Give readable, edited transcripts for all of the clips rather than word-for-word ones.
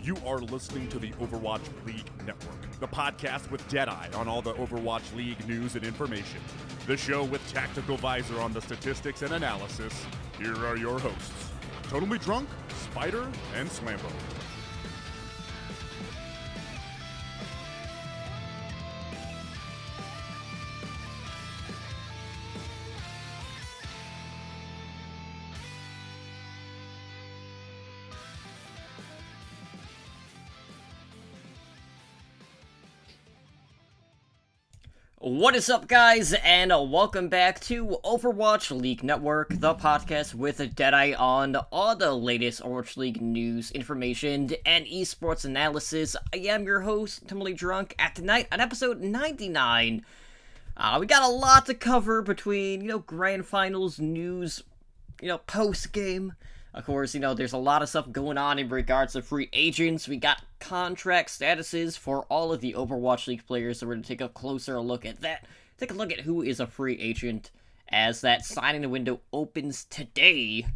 You are listening to the Overwatch League Network, the podcast with Deadeye on all the Overwatch League news and information. The show with Tactical Visor on the statistics and analysis. Here are your hosts, Totally Drunk, Spider, and Slambo. What is up, guys, and welcome back to Overwatch League Network, the podcast with Deadeye on all the latest Overwatch League news, information, and esports analysis. I am your host, Totally Drunk, and tonight on episode 99, we got a lot to cover between, grand finals, news, post-game. Of course, there's a lot of stuff going on in regards to free agents. We got contract statuses for all of the Overwatch League players, so we're going to take a closer look at that. Take a look at who is a free agent as that signing window opens today.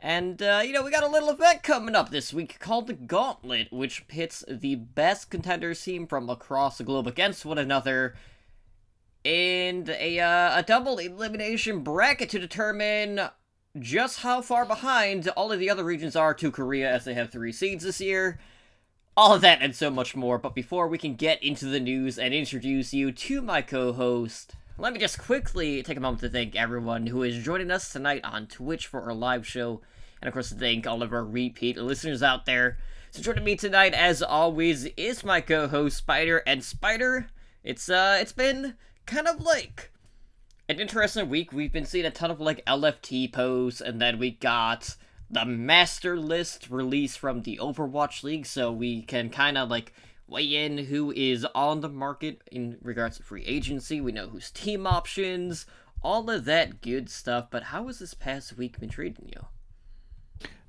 And, we got a little event coming up this week called the Gauntlet, which pits the best contenders team from across the globe against one another in a double elimination bracket to determine just how far behind all of the other regions are to Korea, as they have 3 seeds this year. All of that and so much more. But before we can get into the news and introduce you to my co-host, let me just quickly take a moment to thank everyone who is joining us tonight on Twitch for our live show. And of course, to thank all of our repeat listeners out there. So joining me tonight, as always, is my co-host Spider. And Spider, it's been kind of like an interesting week. We've been seeing a ton of LFT posts, and then we got the master list released from the Overwatch League, so we can kind of weigh in who is on the market in regards to free agency. We know who's team options, all of that good stuff. But how has this past week been treating you?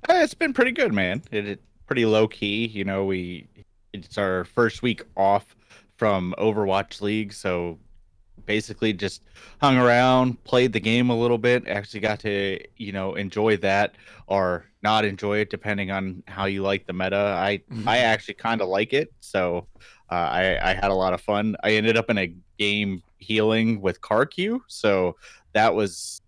It's been pretty good, man. It pretty low key. It's our first week off from Overwatch League, so basically just hung around, played the game a little bit, actually got to, enjoy that or not enjoy it depending on how you like the meta. I actually kind of like it, so I had a lot of fun. I ended up in a game healing with CarQ, so that was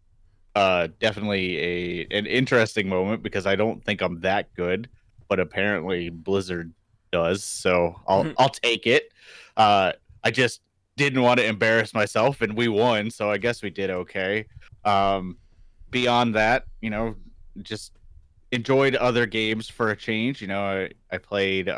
definitely an interesting moment because I don't think I'm that good, but apparently Blizzard does, so I'll take it. I just didn't want to embarrass myself, and we won, so I guess we did okay. Beyond that, just enjoyed other games for a change. I played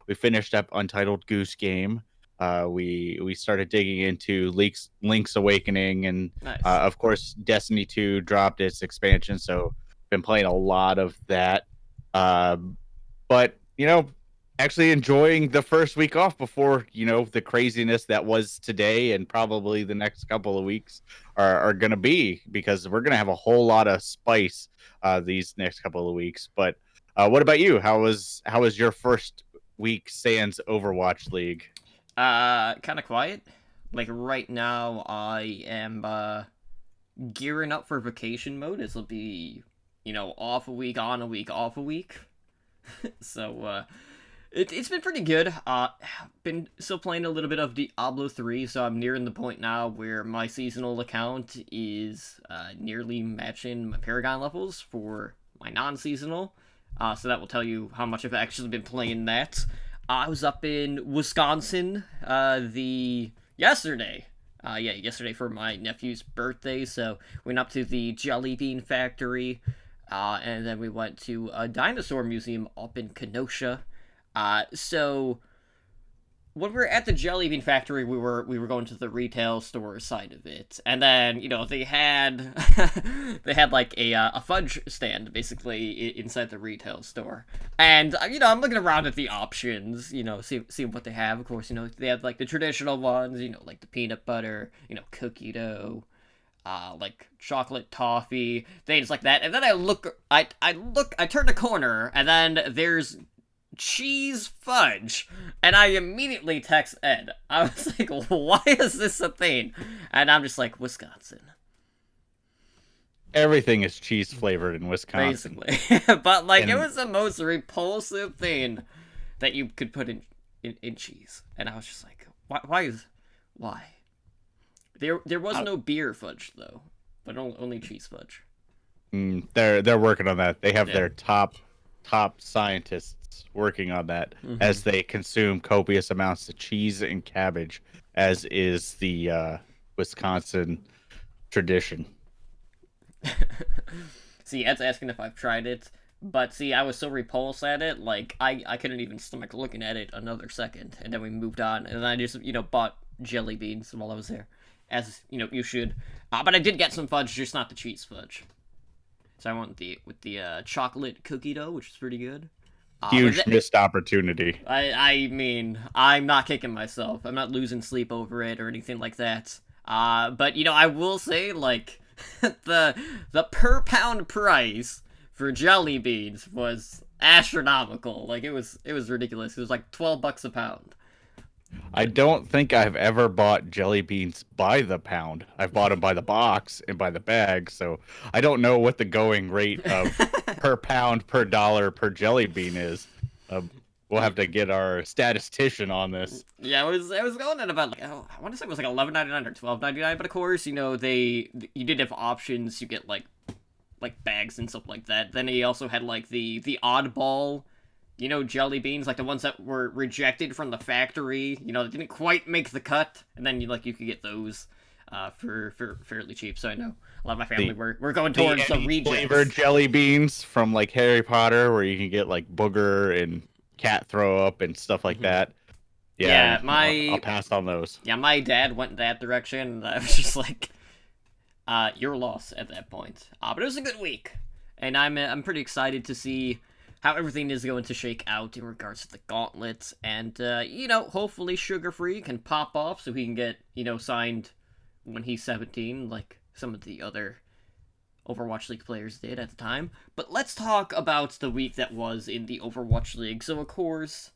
we finished up Untitled Goose Game. We started digging into Link's Awakening, and Nice. Of course Destiny 2 dropped its expansion, so been playing a lot of that. But actually enjoying the first week off before the craziness that was today and probably the next couple of weeks are gonna be, because we're gonna have a whole lot of spice these next couple of weeks. But what about you? How was your first week sans Overwatch League? Kind of quiet. Right now, I am gearing up for vacation mode. This will be, off a week, on a week, off a week. So, it's been pretty good. Been still playing a little bit of Diablo 3, so I'm nearing the point now where my seasonal account is nearly matching my Paragon levels for my non-seasonal. So that will tell you how much I've actually been playing that. I was up in Wisconsin yesterday. Yesterday for my nephew's birthday, so went up to the Jelly Bean Factory, and then we went to a dinosaur museum up in Kenosha. So when we were at the Jelly Bean Factory, we were going to the retail store side of it, and then they had a fudge stand basically inside the retail store, and I'm looking around at the options, see what they have. Of course, they have the traditional ones, like the peanut butter, cookie dough, chocolate toffee, things like that. And then I turn the corner, and then there's cheese fudge, and I immediately text Ed. I was like, why is this a thing? And I'm just like, Wisconsin. Everything is cheese flavored in Wisconsin. Basically. But it was the most repulsive thing that you could put in cheese, and I was just like, why? There was no beer fudge though, but only cheese fudge. They're working on that. They have Yeah. their top scientists working on that as they consume copious amounts of cheese and cabbage, as is the Wisconsin tradition. See, Ed's asking if I've tried it, but see, I was so repulsed at it, like I couldn't even stomach looking at it another second, and then we moved on, and I just bought jelly beans while I was there, as you should. But I did get some fudge, just not the cheese fudge. So I went with the chocolate cookie dough, which is pretty good. Huge missed opportunity. I mean, I'm not kicking myself. I'm not losing sleep over it or anything like that. But I will say, like, the per pound price for jelly beans was astronomical. Like, it was ridiculous. It was like $12 a pound. I don't think I've ever bought jelly beans by the pound. I've bought them by the box and by the bag, so I don't know what the going rate of per pound, per dollar, per jelly bean is. We'll have to get our statistician on this. Yeah, I was going at about I want to say it was like $11.99 or $12.99, but of course, you did have options. You get like bags and stuff like that. Then he also had like the oddball, jelly beans, like the ones that were rejected from the factory, that didn't quite make the cut, and then you could get those for fairly cheap. So I know a lot of my family we're going towards the rejects. Flavored jelly beans from like Harry Potter, where you can get like booger and cat throw up and stuff like that. Yeah, I'll pass on those. Yeah, my dad went that direction, and I was just like, your loss at that point. But it was a good week, and I'm pretty excited to see how everything is going to shake out in regards to the Gauntlet, and hopefully Sugar Free can pop off so he can get signed when he's 17, like some of the other Overwatch League players did at the time. But let's talk about the week that was in the Overwatch League. So of course,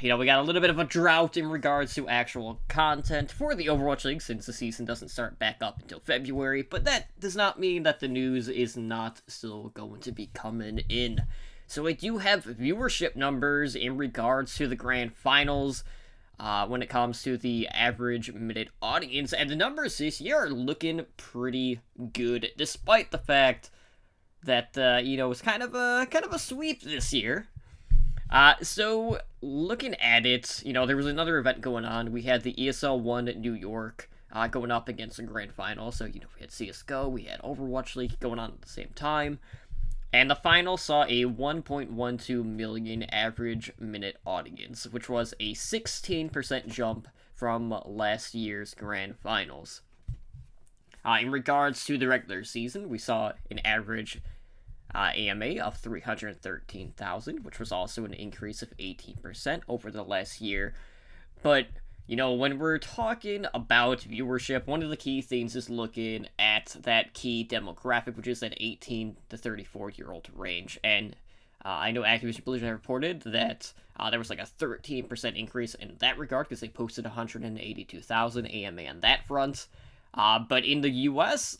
we got a little bit of a drought in regards to actual content for the Overwatch League since the season doesn't start back up until February, but that does not mean that the news is not still going to be coming in. So we do have viewership numbers in regards to the grand finals when it comes to the average minute audience, and the numbers this year are looking pretty good, despite the fact that it's kind of a sweep this year. So looking at it, there was another event going on. We had the ESL 1 New York going up against the grand final. So, we had CSGO, we had Overwatch League going on at the same time. And the final saw a 1.12 million average minute audience, which was a 16% jump from last year's grand finals. In regards to the regular season, we saw an average AMA of 313,000, which was also an increase of 18% over the last year. But, when we're talking about viewership, one of the key things is looking at that key demographic, which is that 18 to 34-year-old range. And I know Activision Blizzard reported that there was like a 13% increase in that regard, because they posted 182,000 AMA on that front. But in the US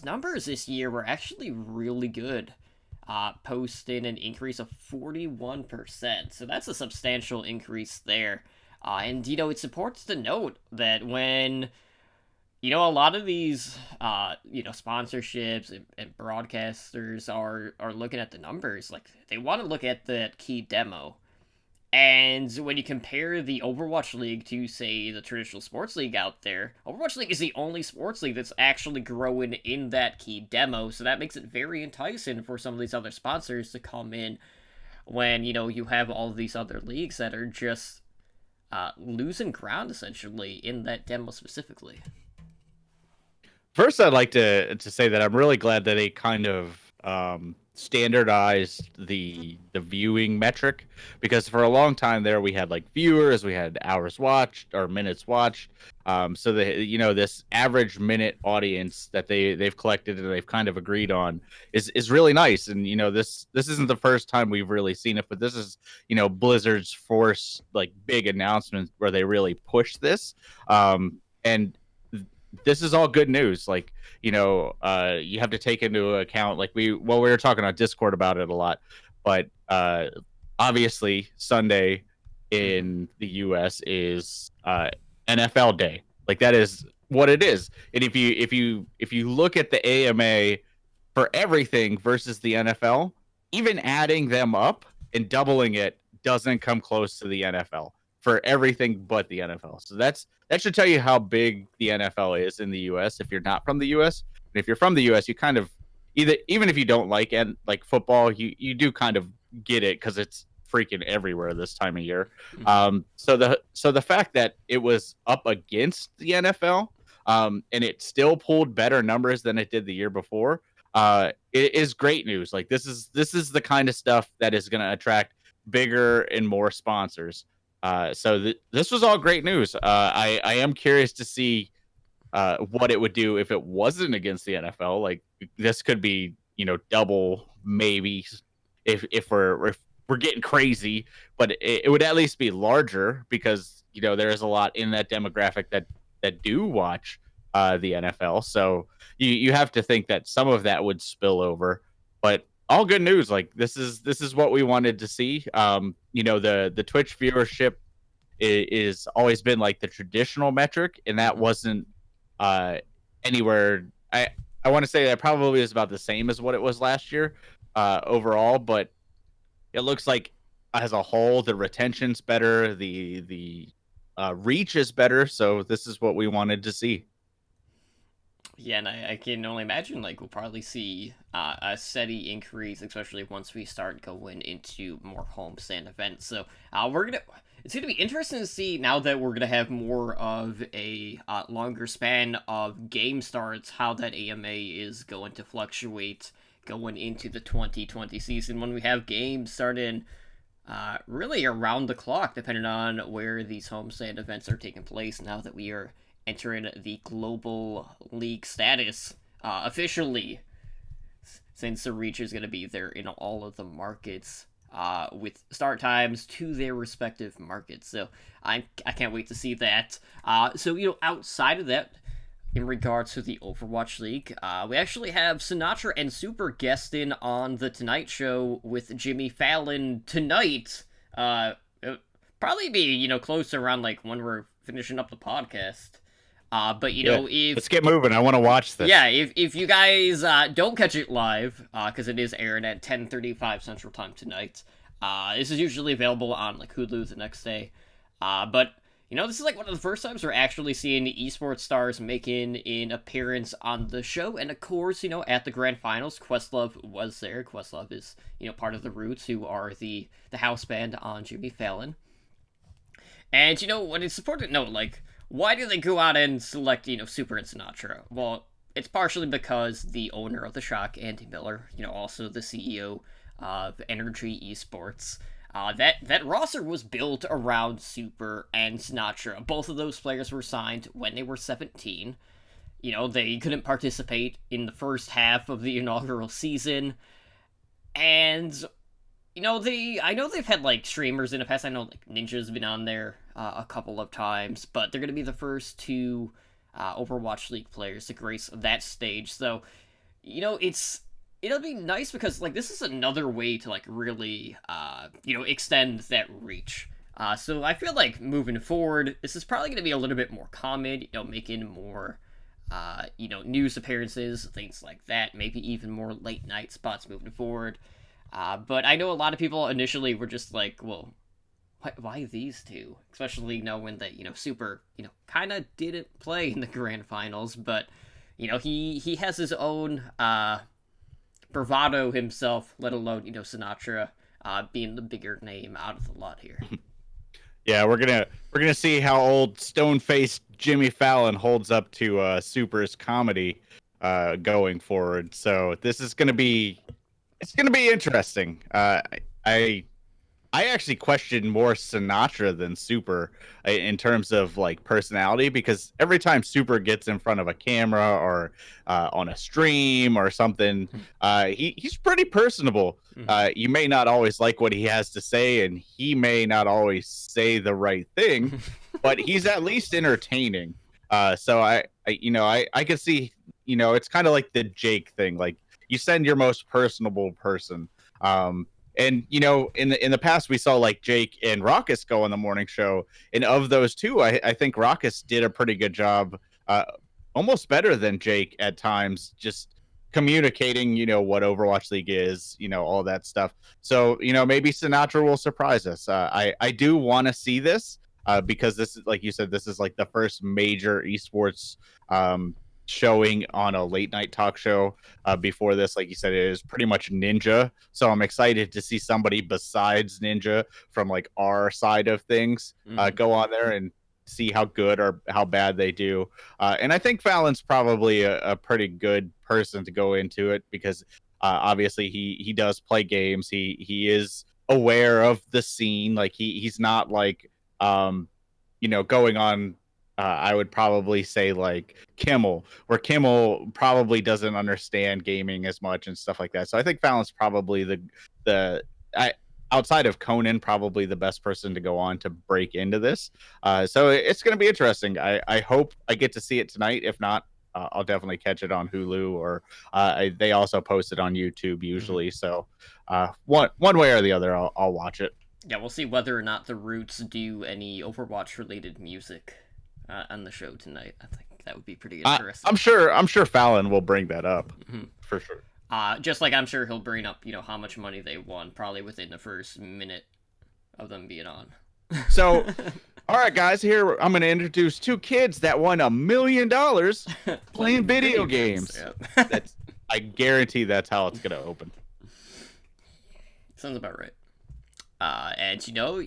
numbers this year were actually really good, posting an increase of 41%. So that's a substantial increase there. And, it's important to note that when, a lot of these, sponsorships and broadcasters are looking at the numbers, like, they want to look at that key demo. And when you compare the Overwatch League to, say, the traditional sports league out there, Overwatch League is the only sports league that's actually growing in that key demo, so that makes it very enticing for some of these other sponsors to come in when, you have all of these other leagues that are just losing ground, essentially, in that demo specifically. First, I'd like to say that I'm really glad that they kind of standardized the viewing metric, because for a long time there we had like viewers, we had hours watched or minutes watched, so this average minute audience that they've collected and they've kind of agreed on is really nice. And this isn't the first time we've really seen it, but this is Blizzard's first like big announcement where they really push this, and this is all good news. Like, you have to take into account, like we were talking on Discord about it a lot, but obviously Sunday in the US is NFL Day. Like that is what it is. And if you look at the AMA for everything versus the NFL, even adding them up and doubling it doesn't come close to the NFL for everything but the NFL. So that should tell you how big the NFL is in the US if you're not from the US. And if you're from the US, you kind of even if you don't like football, you do kind of get it because it's freaking everywhere this time of year. So the fact that it was up against the NFL, and it still pulled better numbers than it did the year before, it is great news. Like this is the kind of stuff that is going to attract bigger and more sponsors. So this was all great news. I am curious to see what it would do if it wasn't against the NFL. Like this could be, double maybe if we're getting crazy, but it would at least be larger because there is a lot in that demographic that do watch the NFL. So you have to think that some of that would spill over, but all good news. Like this is what we wanted to see. The Twitch viewership is always been like the traditional metric, and that wasn't anywhere. I want to say that probably is about the same as what it was last year overall, but it looks like as a whole the retention's better, the reach is better. So this is what we wanted to see. Yeah, and I can only imagine like we'll probably see a steady increase, especially once we start going into more homestand events. So it's gonna be interesting to see now that we're gonna have more of a longer span of game starts, how that AMA is going to fluctuate going into the 2020 season when we have games starting really around the clock, depending on where these homestand events are taking place. Now that we are entering the global league status officially, since the reach is going to be there in all of the markets with start times to their respective markets. So I can't wait to see that. So outside of that, in regards to the Overwatch League, we actually have Sinatra and Super guesting on the Tonight Show with Jimmy Fallon tonight. It'll probably be close to around like when we're finishing up the podcast. But if let's get moving. I want to watch this. Yeah, if you guys don't catch it live, because it is airing at 10:35 Central Time tonight, this is usually available on like Hulu the next day. But this is like one of the first times we're actually seeing esports stars making an appearance on the show, and of course, at the grand finals, Questlove was there. Questlove is part of the Roots, who are the house band on Jimmy Fallon. And what it's important to note, like, why do they go out and select, Super and Sinatra? Well, it's partially because the owner of the Shock, Andy Miller, also the CEO of Energy Esports, that roster was built around Super and Sinatra. Both of those players were signed when they were 17. They couldn't participate in the first half of the inaugural season. And I know they've had like streamers in the past. I know like Ninja's been on there a couple of times, but they're gonna be the first two Overwatch League players to grace that stage. So, it'll be nice because like this is another way to like really extend that reach. So I feel like moving forward, this is probably gonna be a little bit more common. Making more news appearances, things like that. Maybe even more late night spots moving forward. But I know a lot of people initially were just like, well, why these two? Especially knowing that, Super, kind of didn't play in the grand finals, but, he has his own bravado himself, let alone, Sinatra being the bigger name out of the lot here. Yeah, we're gonna see how old stone-faced Jimmy Fallon holds up to Super's comedy going forward. So this is gonna be interesting. I actually question more Sinatra than Super in terms of like personality, because every time Super gets in front of a camera or on a stream or something, he's pretty personable. You may not always like what he has to say, and he may not always say the right thing, but he's at least entertaining. So I could see, it's kind of like the Jake thing. Like you send your most personable person. And in the past we saw like Jake and Raucus go on the morning show, and of those two, I think Raucus did a pretty good job, almost better than Jake at times, just communicating, what Overwatch League is, all that stuff. So maybe Sinatra will surprise us. I do want to see this, because this is, like you said, this is like the first major esports showing on a late night talk show. Before this, like you said, it is pretty much Ninja. So I'm excited to see somebody besides Ninja from like our side of things go on there and see how good or how bad they do. And I think Fallon's probably a pretty good person to go into it, because obviously he does play games. He is aware of the scene. Like he's not like going on, I would probably say like Kimmel, where Kimmel probably doesn't understand gaming as much and stuff like that. So I think Fallon's probably outside of Conan, probably the best person to go on to break into this. So it's going to be interesting. I hope I get to see it tonight. If not, I'll definitely catch it on Hulu, or they also post it on YouTube usually. So one way or the other, I'll watch it. Yeah, we'll see whether or not the Roots do any Overwatch-related music on the show tonight. I think that would be pretty interesting. I'm sure Fallon will bring that up for sure. Just like I'm sure he'll bring up, how much money they won, probably within the first minute of them being on. So, all right, guys, here I'm going to introduce two kids that won $1 million playing video games. Yeah. I guarantee that's how it's going to open. Sounds about right. And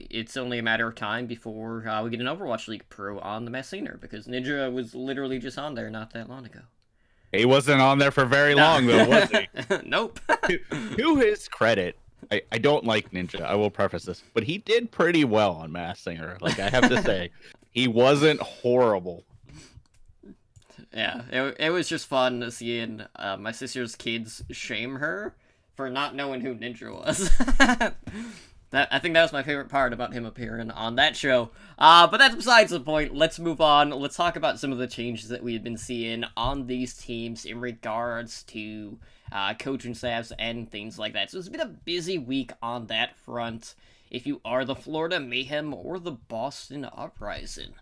it's only a matter of time before we get an Overwatch League Pro on the Masked Singer, because Ninja was literally just on there not that long ago. He wasn't on there for very long, though, was he? Nope. To his credit, I don't like Ninja, I will preface this, but he did pretty well on Masked Singer. Like, I have to say, he wasn't horrible. Yeah, it was just fun seeing my sister's kids shame her for not knowing who Ninja was. I think that was my favorite part about him appearing on that show. But that's besides the point. Let's move on. Let's talk about some of the changes that we have been seeing on these teams in regards to coaching staffs and things like that. So it's been a busy week on that front if you are the Florida Mayhem or the Boston Uprising.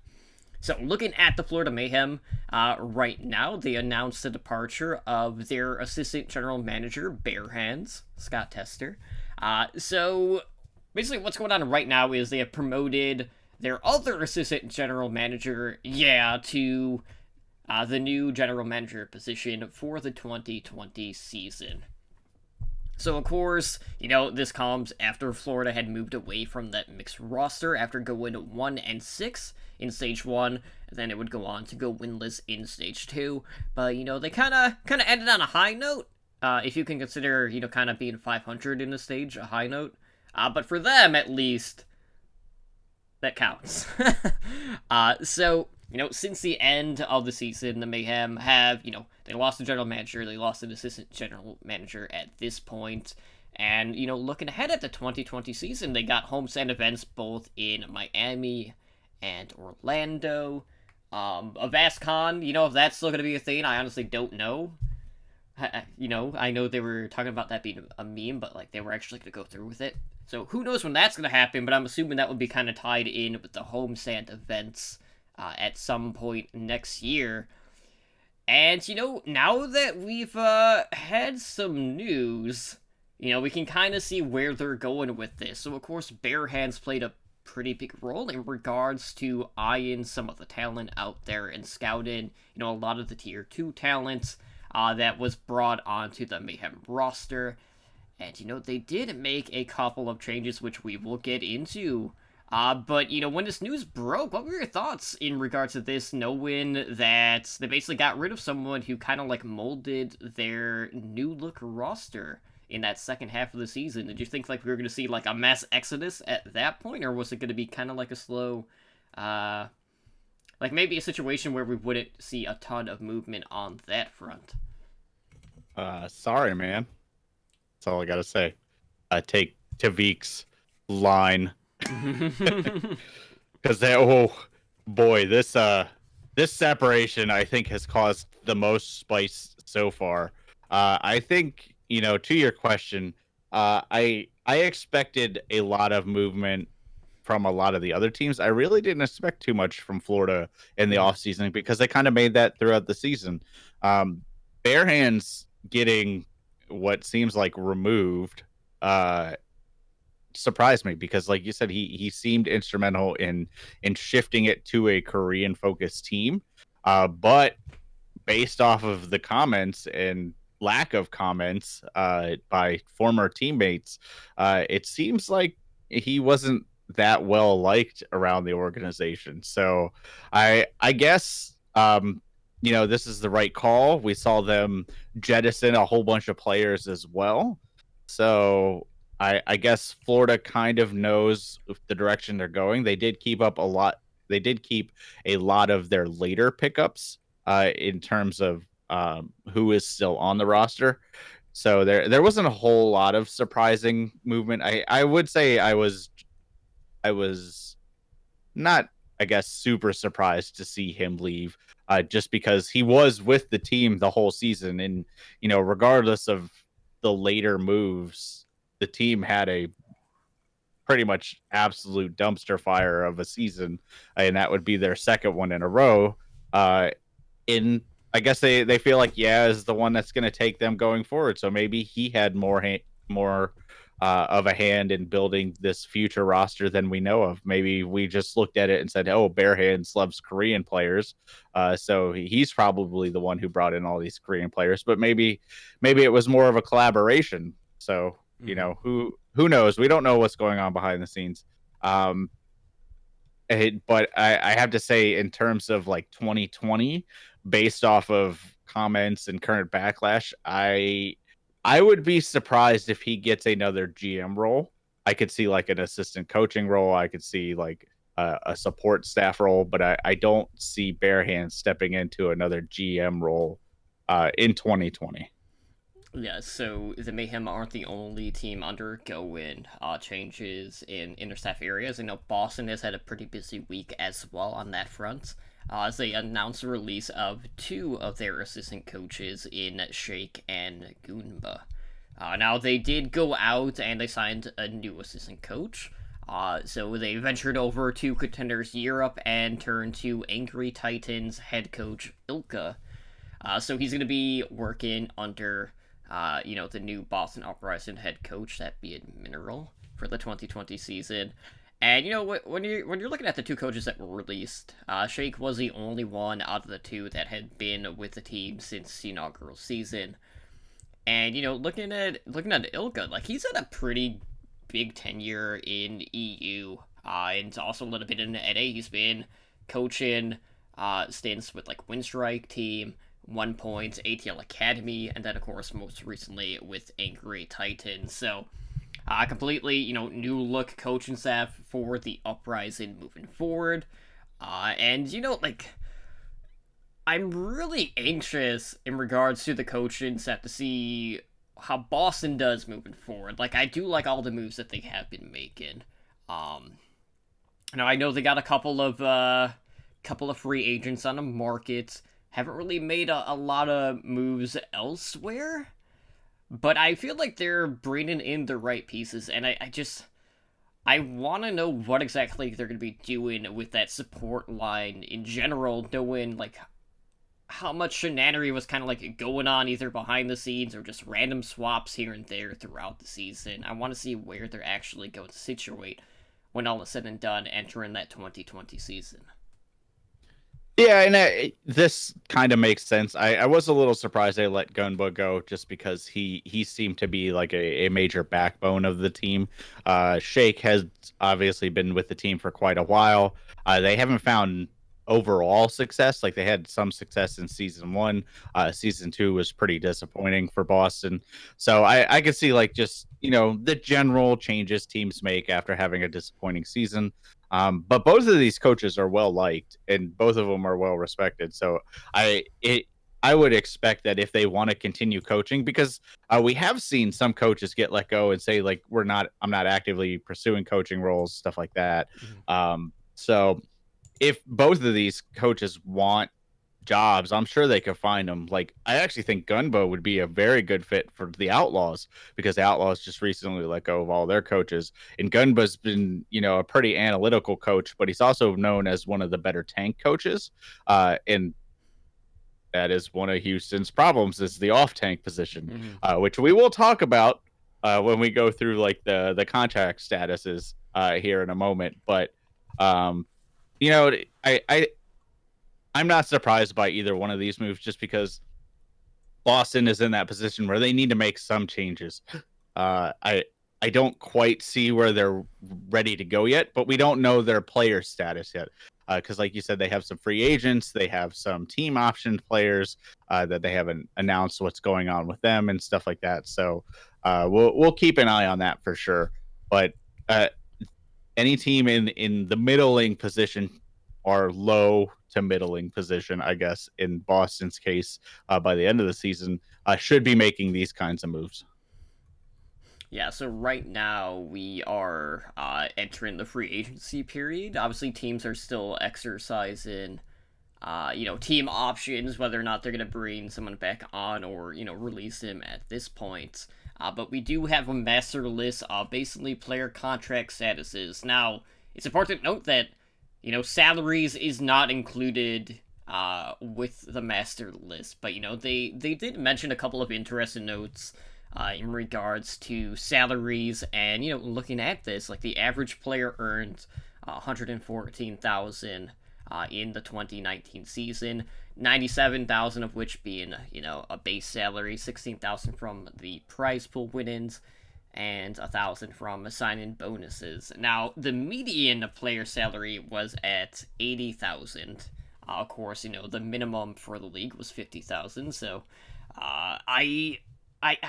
So looking at the Florida Mayhem, right now, they announced the departure of their assistant general manager, Bare Hands, Scott Tester. So basically what's going on right now is they have promoted their other assistant general manager, to the new general manager position for the 2020 season. So, of course, this comes after Florida had moved away from that mixed roster after going 1-6 in Stage 1, and then it would go on to go winless in Stage 2. But, they kind of ended on a high note, if you can consider, kind of being 500 in the stage a high note. But for them, at least, that counts. So, since the end of the season, the Mayhem have, they lost the general manager, they lost an assistant general manager at this point, and, looking ahead at the 2020 season, they got homestand events both in Miami and Orlando. Avastcon, if that's still going to be a thing, I honestly don't know. I know they were talking about that being a meme, but, they were actually going to go through with it. So who knows when that's going to happen, but I'm assuming that would be kind of tied in with the homestand events at some point next year. And, now that we've had some news, we can kind of see where they're going with this. So, of course, Bare Hands played a pretty big role in regards to eyeing some of the talent out there and scouting, a lot of the Tier 2 talent that was brought onto the Mayhem roster. And, they did make a couple of changes, which we will get into. But, when this news broke, what were your thoughts in regards to this, knowing that they basically got rid of someone who kind of, molded their new-look roster in that second half of the season? Did you think, we were going to see, a mass exodus at that point, or was it going to be kind of a slow, maybe a situation where we wouldn't see a ton of movement on that front? Sorry, man. That's all I gotta say. Take Tavik's line. Because this separation, I think, has caused the most spice so far. I think, to your question, I I expected a lot of movement from a lot of the other teams. I really didn't expect too much from Florida in the offseason because they kind of made that throughout the season. Um, Bare Hands getting what seems like removed uh, surprised me because, like you said, he seemed instrumental in shifting it to a Korean focused team. But based off of the comments and lack of comments by former teammates, it seems like he wasn't that well liked around the organization. So I guess this is the right call. We saw them jettison a whole bunch of players as well. So I guess Florida kind of knows the direction they're going. They did keep up a lot. They did keep a lot of their later pickups in terms of who is still on the roster. So there wasn't a whole lot of surprising movement. I would say I was not, I guess, super surprised to see him leave, just because he was with the team the whole season, and regardless of the later moves, the team had a pretty much absolute dumpster fire of a season, and that would be their second one in a row. In I guess they feel like is the one that's going to take them going forward. So maybe he had more of a hand in building this future roster than we know of. Maybe we just looked at it and said, "Oh, Bare Hands loves Korean players," so he's probably the one who brought in all these Korean players. But maybe it was more of a collaboration. So who knows? We don't know what's going on behind the scenes. But I have to say, in terms of like 2020, based off of comments and current backlash, I would be surprised if he gets another GM role. I could see like an assistant coaching role. I could see like a support staff role, but I don't see Bare Hands stepping into another GM role in 2020. Yeah, so the Mayhem aren't the only team undergoing changes in interstaff areas. I know Boston has had a pretty busy week as well on that front, as they announced the release of two of their assistant coaches in Shake and Goomba. Now, they did go out and they signed a new assistant coach. So they ventured over to Contenders Europe and turned to Angry Titans head coach Ilka. So he's going to be working under the new Boston Uprising head coach, that being Mineral, for the 2020 season. And when you're looking at the two coaches that were released, Shake was the only one out of the two that had been with the team since the inaugural season. And looking at Ilka, like he's had a pretty big tenure in EU, and also a little bit in NA. He's been coaching stints with like Windstrike team, 1 Point, ATL Academy, and then of course most recently with Angry Titans. So completely new look coaching staff for the Uprising moving forward. And I'm really anxious in regards to the coaching staff to see how Boston does moving forward. Like I do like all the moves that they have been making. Now I know they got a couple of free agents on the market. Haven't really made a lot of moves elsewhere, but I feel like they're bringing in the right pieces, and I want to know what exactly they're going to be doing with that support line in general, knowing like how much shenanigery was kind of like going on either behind the scenes or just random swaps here and there throughout the season. I want to see where they're actually going to situate when all is said and done entering that 2020 season. Yeah, and this kind of makes sense. I was a little surprised they let Gunba go just because he seemed to be like a major backbone of the team. Shake has obviously been with the team for quite a while. They haven't found overall success. Like they had some success in season one. Season two was pretty disappointing for Boston. So I could see like just the general changes teams make after having a disappointing season. But both of these coaches are well liked, and both of them are well respected. So I would expect that if they want to continue coaching, because we have seen some coaches get let go and say like I'm not actively pursuing coaching roles, stuff like that. So if both of these coaches want jobs, I'm sure they could find them. Like, I actually think Gunbo would be a very good fit for the Outlaws because the Outlaws just recently let go of all their coaches. And Gunbo's been, a pretty analytical coach, but he's also known as one of the better tank coaches. And that is one of Houston's problems is the off tank position, which we will talk about when we go through like the contract statuses here in a moment. But you know, I'm not surprised by either one of these moves just because Boston is in that position where they need to make some changes. I don't quite see where they're ready to go yet, but we don't know their player status yet. Because, like you said, they have some free agents, they have some team option players that they haven't announced what's going on with them and stuff like that. So we'll keep an eye on that for sure. But any team in the middling position or low to middling position, I guess, in Boston's case, by the end of the season, should be making these kinds of moves. Yeah, so right now we are entering the free agency period. Obviously, teams are still exercising, team options, whether or not they're going to bring someone back on or, release him at this point. But we do have a master list of basically player contract statuses. Now, it's important to note that, salaries is not included with the master list. But, they did mention a couple of interesting notes in regards to salaries and, looking at this, like the average player earned $114,000 in the 2019 season, 97,000 of which being, a base salary, 16,000 from the prize pool winnings, and 1,000 from sign-in bonuses. Now, the median player salary was at 80,000. Of course, the minimum for the league was 50,000. So, I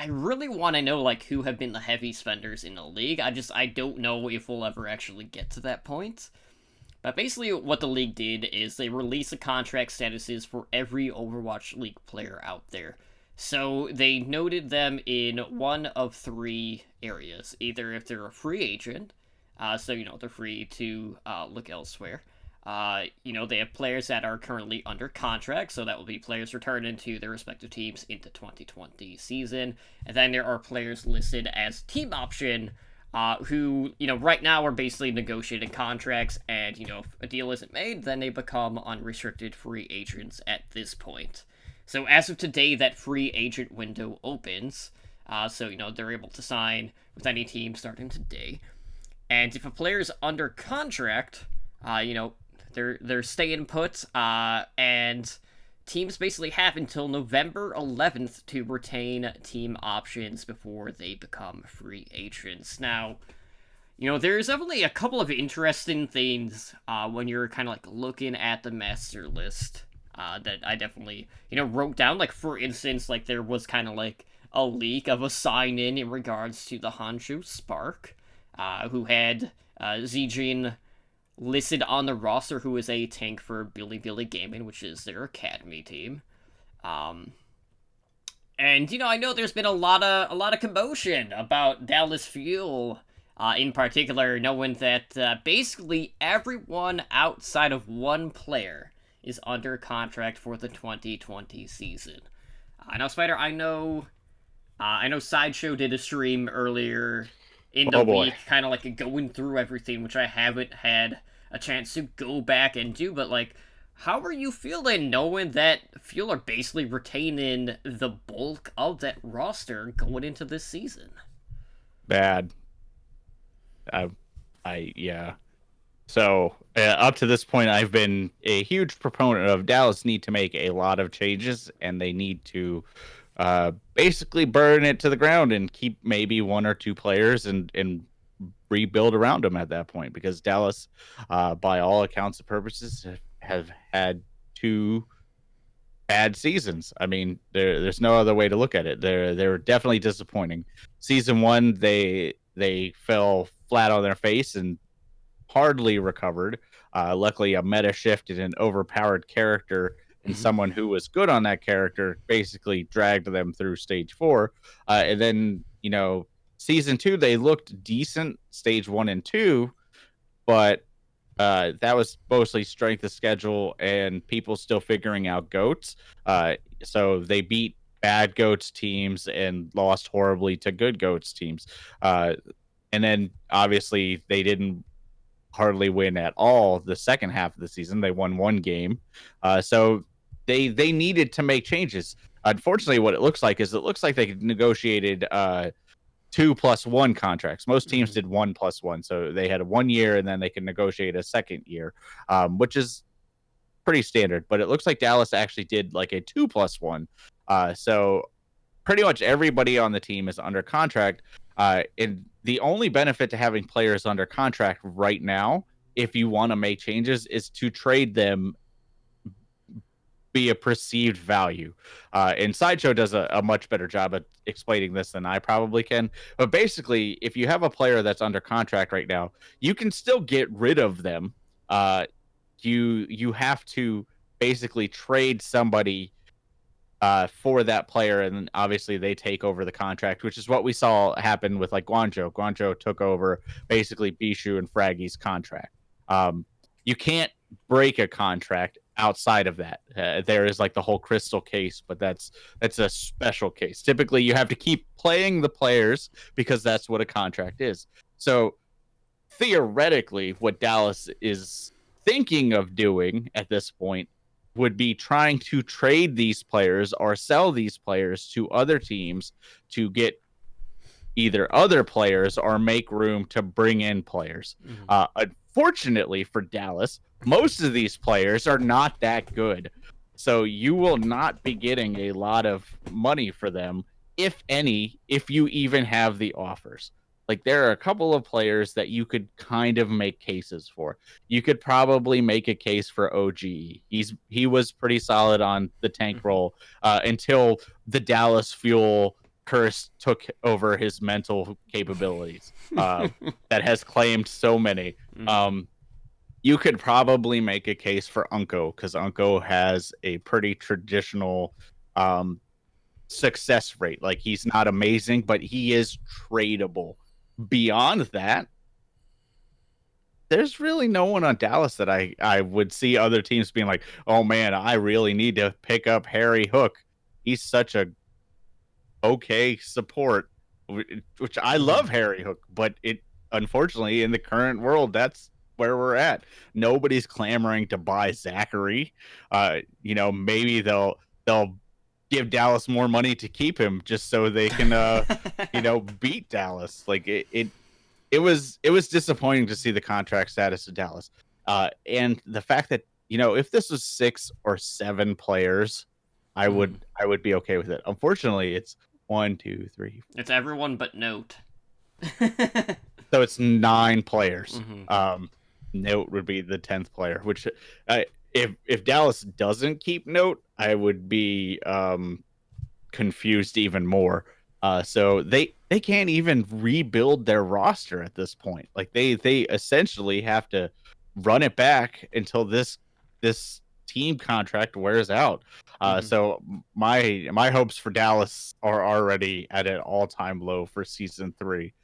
really want to know, like, who have been the heavy spenders in the league. I don't know if we'll ever actually get to that point. But basically what the league did is they released the contract statuses for every Overwatch League player out there. So they noted them in one of three areas. Either if they're a free agent, so, they're free to look elsewhere. They have players that are currently under contract, so that will be players returning to their respective teams in the 2020 season. And then there are players listed as team option, who, right now are basically negotiating contracts, and, if a deal isn't made, then they become unrestricted free agents at this point. So as of today, that free agent window opens, so, they're able to sign with any team starting today. And if a player's under contract, they're staying put, and teams basically have until November 11th to retain team options before they become free agents. Now, there's definitely a couple of interesting things when you're kind of like looking at the master list that I definitely, wrote down. Like, for instance, like there was kind of like a leak of a sign-in in regards to the Honshu Spark, who had Zijin listed on the roster, who is a tank for Billy Gaming, which is their academy team. And I know there's been a lot of commotion about Dallas Fuel, in particular, knowing that basically everyone outside of one player is under contract for the 2020 season. Now, Spider, I know Sideshow did a stream earlier in the week, kind of like going through everything, which I haven't had a chance to go back and do, but like, how are you feeling knowing that Fuel are basically retaining the bulk of that roster going into this season? Bad. Yeah. So up to this point, I've been a huge proponent of Dallas need to make a lot of changes, and they need to basically burn it to the ground and keep maybe one or two players and rebuild around them at that point, because Dallas, by all accounts and purposes, have had two bad seasons. I mean, there's no other way to look at it. They're definitely disappointing. Season one, they fell flat on their face and hardly recovered. Luckily, a meta shift and an overpowered character and someone who was good on that character basically dragged them through stage 4. And then, season 2, they looked decent, stage 1 and 2, but that was mostly strength of schedule and people still figuring out goats. So they beat bad goats teams and lost horribly to good goats teams. And then obviously they didn't hardly win at all the second half of the season. They won one game. So they needed to make changes. Unfortunately, what it looks like they negotiated 2+1 contracts. Most teams did 1+1, so they had a 1 year and then they can negotiate a second year, which is pretty standard. But it looks like Dallas actually did like a 2+1. So pretty much everybody on the team is under contract. And the only benefit to having players under contract right now, if you want to make changes, is to trade them be a perceived value. And Sideshow does a much better job at explaining this than I probably can. But basically, if you have a player that's under contract right now, you can still get rid of them. You have to basically trade somebody for that player, and then obviously they take over the contract, which is what we saw happen with like Guangzhou. Guangzhou took over basically Bishu and Fraggy's contract. You can't break a contract outside of that. There is like the whole Crystal case, but that's a special case. Typically, you have to keep playing the players because that's what a contract is. So theoretically, what Dallas is thinking of doing at this point would be trying to trade these players or sell these players to other teams to get either other players or make room to bring in players. Unfortunately for Dallas, most of these players are not that good. So you will not be getting a lot of money for them, if any, if you even have the offers. Like there are a couple of players that you could kind of make cases for. You could probably make a case for OGE. He was pretty solid on the tank role until the Dallas Fuel curse took over his mental capabilities that has claimed so many. You could probably make a case for Unko because Unko has a pretty traditional success rate. Like he's not amazing, but he is tradable. Beyond that, there's really no one on Dallas that I would see other teams being like, oh man, I really need to pick up Harry Hook. He's such a okay support, which I love Harry Hook, but it unfortunately in the current world, that's where we're at. Nobody's clamoring to buy Zachary. Maybe they'll give Dallas more money to keep him just so they can beat Dallas. Like it was disappointing to see the contract status of Dallas. And the fact that, if this was 6 or 7 players, I would be okay with it. Unfortunately, it's 1, 2, 3. 4. It's everyone but Note. So it's 9 players. Note would be the 10th player, which if Dallas doesn't keep Note, I would be confused even more. So they can't even rebuild their roster at this point. Like they essentially have to run it back until this team contract wears out. So my hopes for Dallas are already at an all-time low for season 3.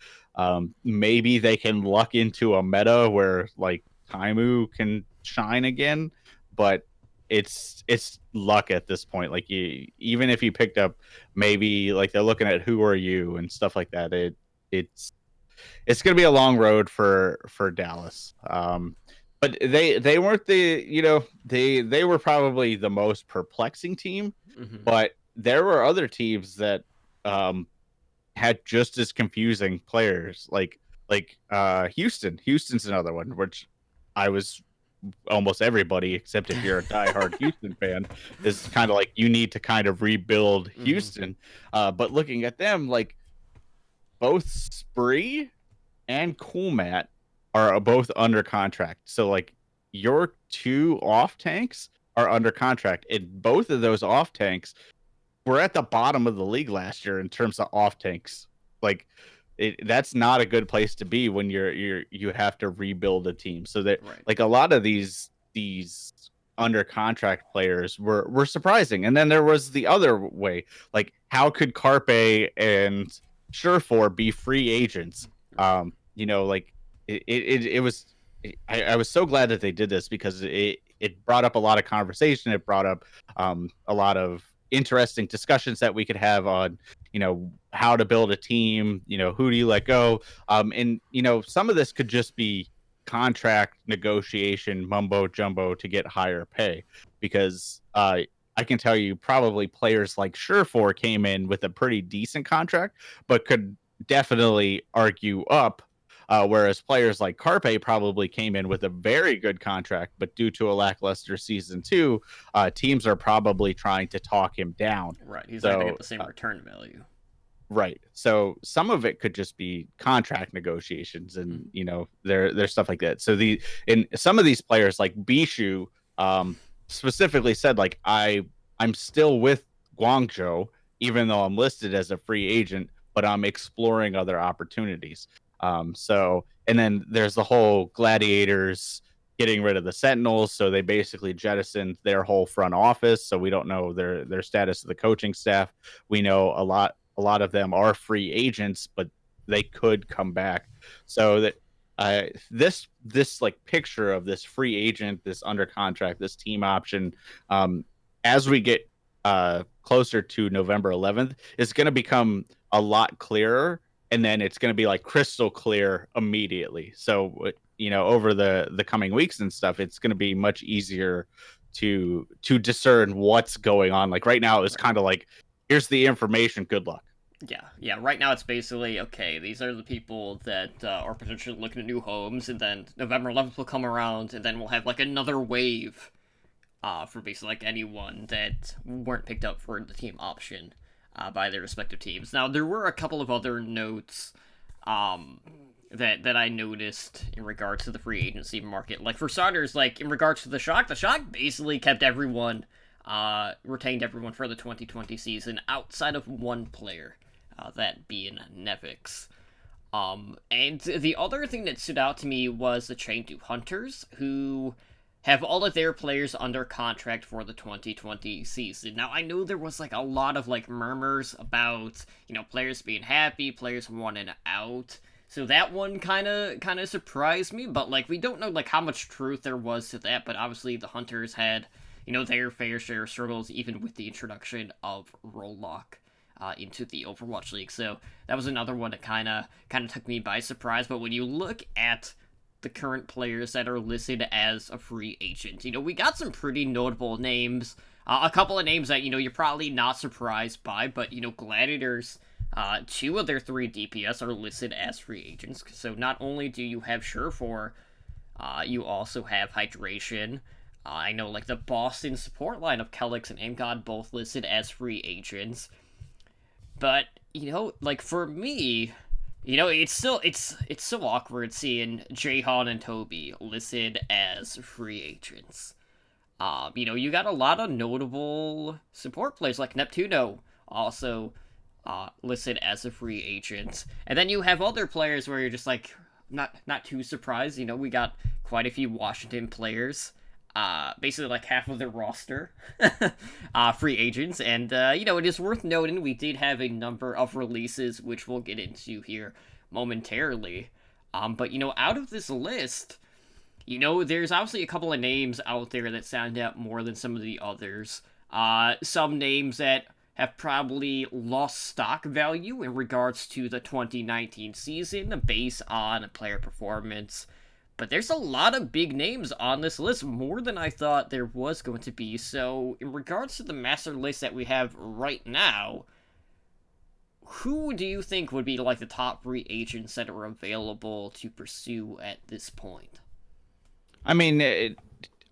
Maybe they can luck into a meta where like Taimu can shine again, but it's luck at this point. Like even if you picked up, maybe like they're looking at who are you and stuff like that. It's gonna be a long road for Dallas. But they weren't they were probably the most perplexing team, but there were other teams that had just as confusing players, like Houston. Houston's another one, which I was almost everybody, except if you're a diehard Houston fan, is kind of like you need to kind of rebuild Houston. But looking at them, like both Spree and Coolmat are both under contract. So like your 2 off tanks are under contract, and both of those off tanks were at the bottom of the league last year in terms of off tanks. Like that's not a good place to be when you have to rebuild a team. So that like a lot of these under contract players were surprising. And then there was the other way. Like how could Carpe and Surefour be free agents? Like it was I was so glad that they did this because it brought up a lot of conversation. It brought up a lot of interesting discussions that we could have on, how to build a team. Who do you let go? And some of this could just be contract negotiation mumbo jumbo to get higher pay, because I can tell you probably players like Surefour came in with a pretty decent contract, but could definitely argue up, whereas players like Carpe probably came in with a very good contract, but due to a lackluster season 2, teams are probably trying to talk him down. Right, he's not going to So, get the same return value. right. So some of it could just be contract negotiations, and there's stuff like that. So in some of these players like Bishu, specifically said, like, I'm still with Guangzhou even though I'm listed as a free agent, but I'm exploring other opportunities. And then there's the whole Gladiators getting rid of the Sentinels, so they basically jettisoned their whole front office. So we don't know their status of the coaching staff. We know a lot of them are free agents, but they could come back. So that this like picture of this free agent, this under contract, this team option, as we get closer to November 11th, is going to become a lot clearer, and then it's going to be like crystal clear immediately. So over the coming weeks and stuff, it's going to be much easier to discern what's going on. Like right now, it's kind of like, here's the information, good luck. Yeah. Right now, it's basically okay. These are the people that are potentially looking at new homes, and then November 11th will come around, and then we'll have like another wave for basically like anyone that weren't picked up for the team option by their respective teams. Now, there were a couple of other notes that I noticed in regards to the free agency market. Like for starters, like in regards to the Shock basically kept everyone, retained everyone for the 2020 season outside of one player, that being Nevix. And the other thing that stood out to me was the Chain 2 Hunters, who have all of their players under contract for the 2020 season. Now, I know there was like a lot of like murmurs about, players being happy, players wanting out. So that one kind of surprised me, but like we don't know like how much truth there was to that, but obviously the Hunters had, their fair share of struggles even with the introduction of Rollock into the Overwatch League. So that was another one that kind of took me by surprise. But when you look at the current players that are listed as a free agent, we got some pretty notable names. A couple of names that, you're probably not surprised by, but, Gladiators, 2 of their 3 DPS are listed as free agents. So not only do you have Surefour, you also have Hydration. I know, like, the Boston support line of Kelix and AimGod both listed as free agents. But, like, for me, it's so awkward seeing Jahan and Toby listed as free agents. You got a lot of notable support players like Neptuno also listed as a free agent. And then you have other players where you're just like not too surprised. We got quite a few Washington players. Basically like half of their roster free agents, and it is worth noting we did have a number of releases which we'll get into here momentarily, but out of this list, there's obviously a couple of names out there that stand out more than some of the others. Some names that have probably lost stock value in regards to the 2019 season based on player performance. But there's a lot of big names on this list, more than I thought there was going to be. So, in regards to the master list that we have right now, who do you think would be like the top free agents that are available to pursue at this point? I mean,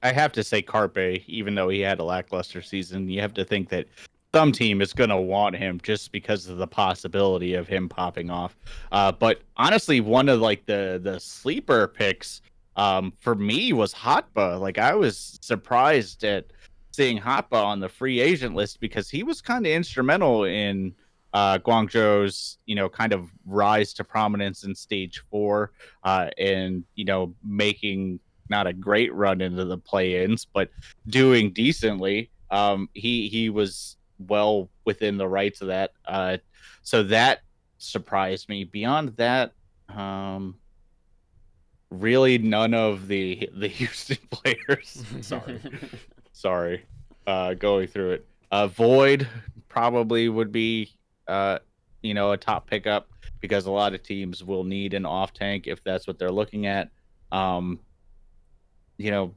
I have to say Carpe, even though he had a lackluster season. You have to think that some team is going to want him just because of the possibility of him popping off. But honestly, one of like the sleeper picks for me was Hotba. Like I was surprised at seeing Hotba on the free agent list because he was kind of instrumental in Guangzhou's kind of rise to prominence in stage 4, and making not a great run into the play-ins, but doing decently. He was well within the rights of that. So that surprised me. Beyond that, really none of the Houston players. Sorry, going through it. Void probably would be, a top pickup because a lot of teams will need an off tank if that's what they're looking at. Um, you know,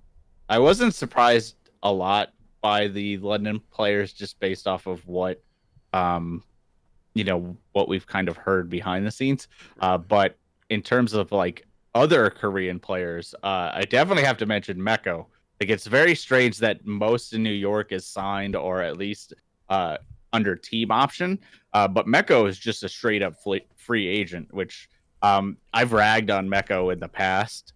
I wasn't surprised a lot by the London players just based off of um, what we've kind of heard behind the scenes. But in terms of like other Korean players, I definitely have to mention Meko. Like it's very strange that most in New York is signed or at least uh, under team option. But Meko is just a straight up free agent, which I've ragged on Meko in the past.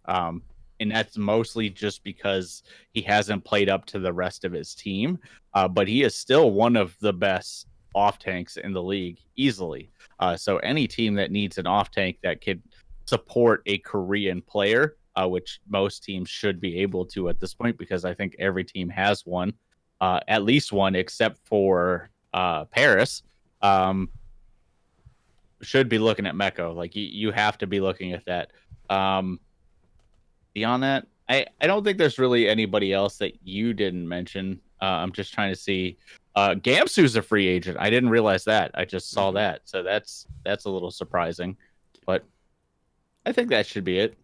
And that's mostly just because he hasn't played up to the rest of his team. But he is still one of the best off tanks in the league easily. So any team that needs an off tank that could support a Korean player, which most teams should be able to at this point, because I think every team has one, at least one, except for Paris. Should be looking at Meko. Like you have to be looking at that. Beyond that, I don't think there's really anybody else that you didn't mention. I'm just trying to see. Gamsu's a free agent. I didn't realize that. I just saw that, so that's a little surprising. But I think that should be it.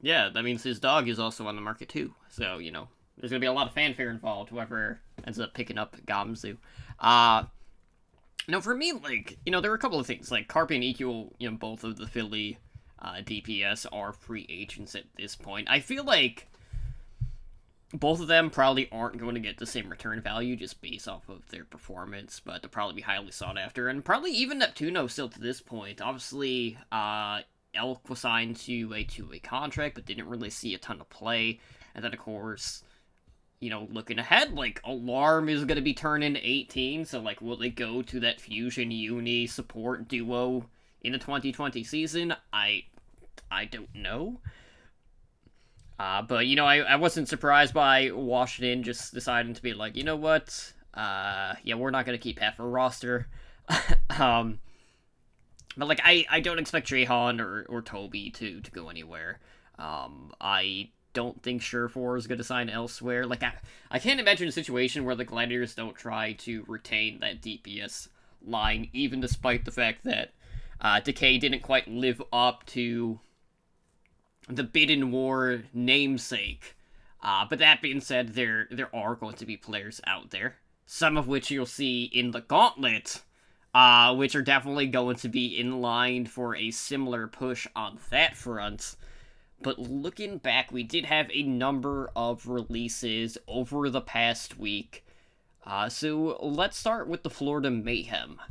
Yeah, that means his dog is also on the market too. So there's gonna be a lot of fanfare involved. Whoever ends up picking up Gamsu. For me, there were a couple of things like Carpe and EQ. Both of the Philly DPS are free agents at this point. I feel like both of them probably aren't going to get the same return value just based off of their performance, but they'll probably be highly sought after. And probably even Neptuno still to this point. Obviously, Elk was signed to a two-way contract, but didn't really see a ton of play. And then, of course, looking ahead, Alarm is going to be turning 18, so, will they go to that Fusion Uni support duo in the 2020 season? I don't know. But, I wasn't surprised by Washington just deciding to be like, you know what? We're not going to keep half our roster. But, I don't expect Jahan or Toby to go anywhere. I don't think Surefour is going to sign elsewhere. I can't imagine a situation where the Gladiators don't try to retain that DPS line, even despite the fact that Decay didn't quite live up to the Bidden War namesake. But that being said, there are going to be players out there, some of which you'll see in the Gauntlet, which are definitely going to be in line for a similar push on that front. But looking back, we did have a number of releases over the past week. So let's start with the Florida Mayhem.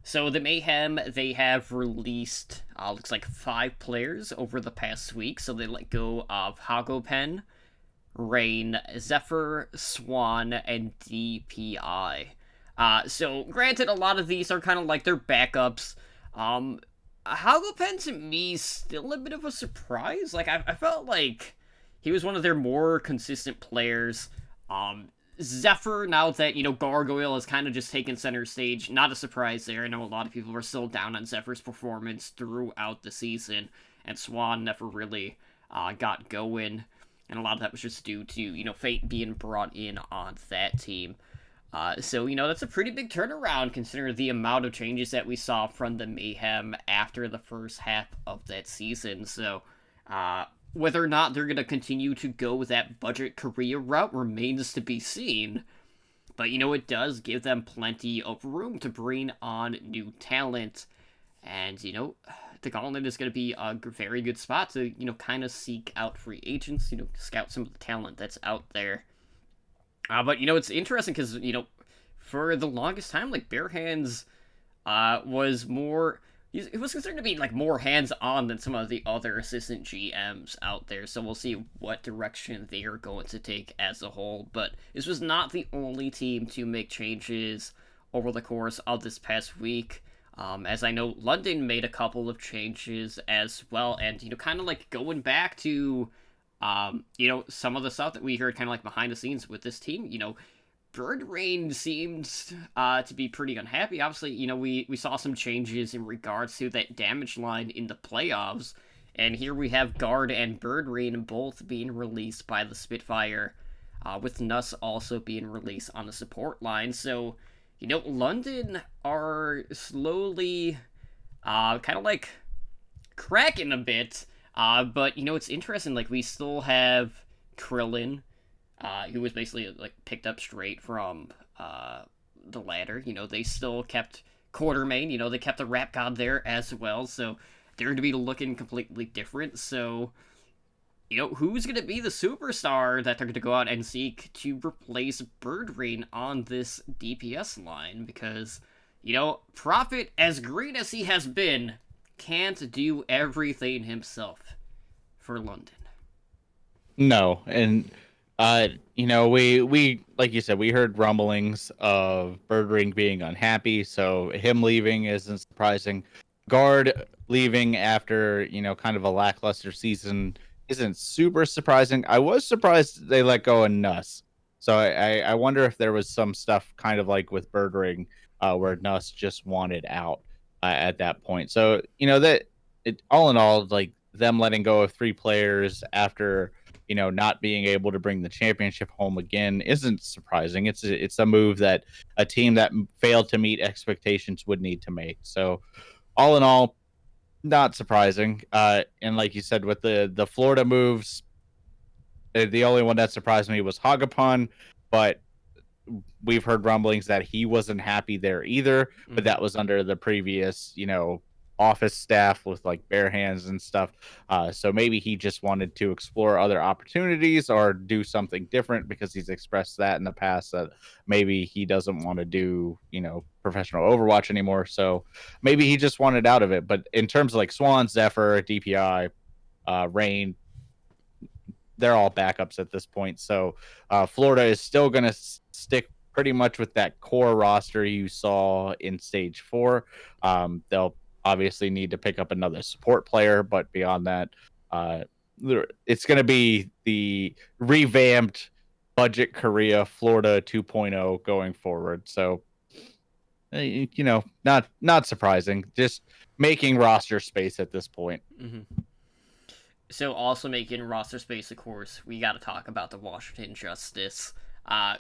So the Mayhem, they have released, looks like 5 players over the past week. So they let go of Hagopen, Rain, Zephyr, Swan, and DPI. So granted, a lot of these are kind of like their backups. Hagopen to me still a bit of a surprise. I felt like he was one of their more consistent players. Zephyr, now that, Gargoyle has kind of just taken center stage, not a surprise there. I know a lot of people were still down on Zephyr's performance throughout the season, and Swan never really got going, and a lot of that was just due to, Fate being brought in on that team. So, that's a pretty big turnaround considering the amount of changes that we saw from the Mayhem after the first half of that season. So, whether or not they're going to continue to go that budget Korea route remains to be seen. But, it does give them plenty of room to bring on new talent. And, the Gauntlet is going to be a very good spot to, kind of seek out free agents, scout some of the talent that's out there. But, it's interesting because, for the longest time, Bare Hands was more... He was considered to be, more hands-on than some of the other assistant GMs out there, so we'll see what direction they are going to take as a whole. But this was not the only team to make changes over the course of this past week. As I know, London made a couple of changes as well, and, kind of, going back to... some of the stuff that we heard kind of behind the scenes with this team, Bird Rain seems to be pretty unhappy. Obviously, we saw some changes in regards to that damage line in the playoffs, And here we have Guard and Birdrain both being released by the Spitfire, with Nuss also being released on the support line. So, London are slowly kind of like cracking a bit. But, it's interesting. Like, we still have Krillin, who was basically like picked up straight from the ladder. They still kept Quartermain. They kept the Rap God there as well. So they're going to be looking completely different. So, who's going to be the superstar that they're going to go out and seek to replace Birdrain on this DPS line? Because, Prophet, as great as he has been, can't do everything himself for London. No, and we like you said, we heard rumblings of Birdring being unhappy, so him leaving isn't surprising. Guard leaving after kind of a lackluster season isn't super surprising. I was surprised they let go of Nuss, so I wonder if there was some stuff kind of like with Birdring, where Nuss just wanted out at that point. So that it all in all, like them letting go of 3 players after not being able to bring the championship home again isn't surprising. It's a move that a team that failed to meet expectations would need to make. So all in all, not surprising. And like you said, with the Florida moves, the only one that surprised me was Hagapon, but we've heard rumblings that he wasn't happy there either, but that was under the previous, office staff with like bare hands and stuff. So maybe he just wanted to explore other opportunities or do something different, because he's expressed that in the past that maybe he doesn't want to do, professional Overwatch anymore. So maybe he just wanted out of it. But in terms of like Swan, Zephyr, DPI, Rain, they're all backups at this point. So Florida is still going to stick pretty much with that core roster you saw in stage 4. They'll obviously need to pick up another support player, but beyond that, it's going to be the revamped budget Korea Florida 2.0 going forward. So not surprising, just making roster space at this point. So also making roster space, of course, we got to talk about the Washington Justice,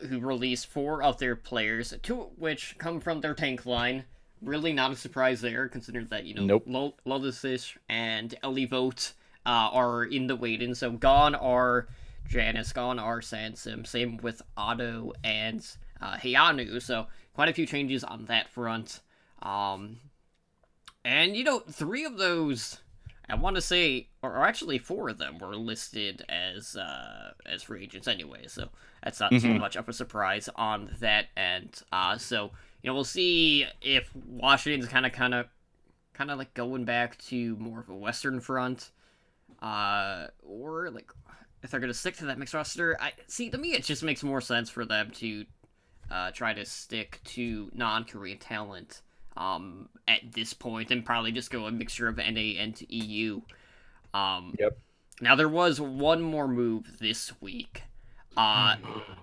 who released 4 of their players, 2 of which come from their tank line. Really not a surprise there, considering that, Nope. Lodisish and Elivote are in the waiting. So gone are Janice, gone are Sansom, same with Otto and Heianu. So quite a few changes on that front. And, 3 of those, I want to say, or actually 4 of them were listed as free agents anyway, so that's not too much of a surprise on that end. So we'll see if Washington's kind of like going back to more of a Western front, or like if they're gonna stick to that mixed roster. To me it just makes more sense for them to try to stick to non-Korean talent at this point, and probably just go a mixture of NA and EU. Yep. Now there was one more move this week,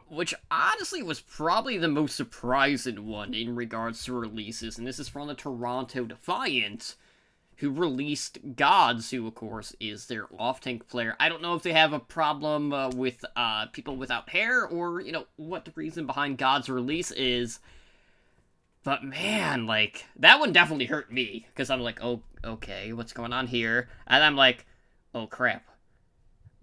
which honestly was probably the most surprising one in regards to releases, and this is from the Toronto Defiant, who released Gods, who of course is their off-tank player. I don't know if they have a problem with people without hair, or what the reason behind Gods' release is. But man, like, that one definitely hurt me, because I'm like, oh, okay, what's going on here? And I'm like, oh crap,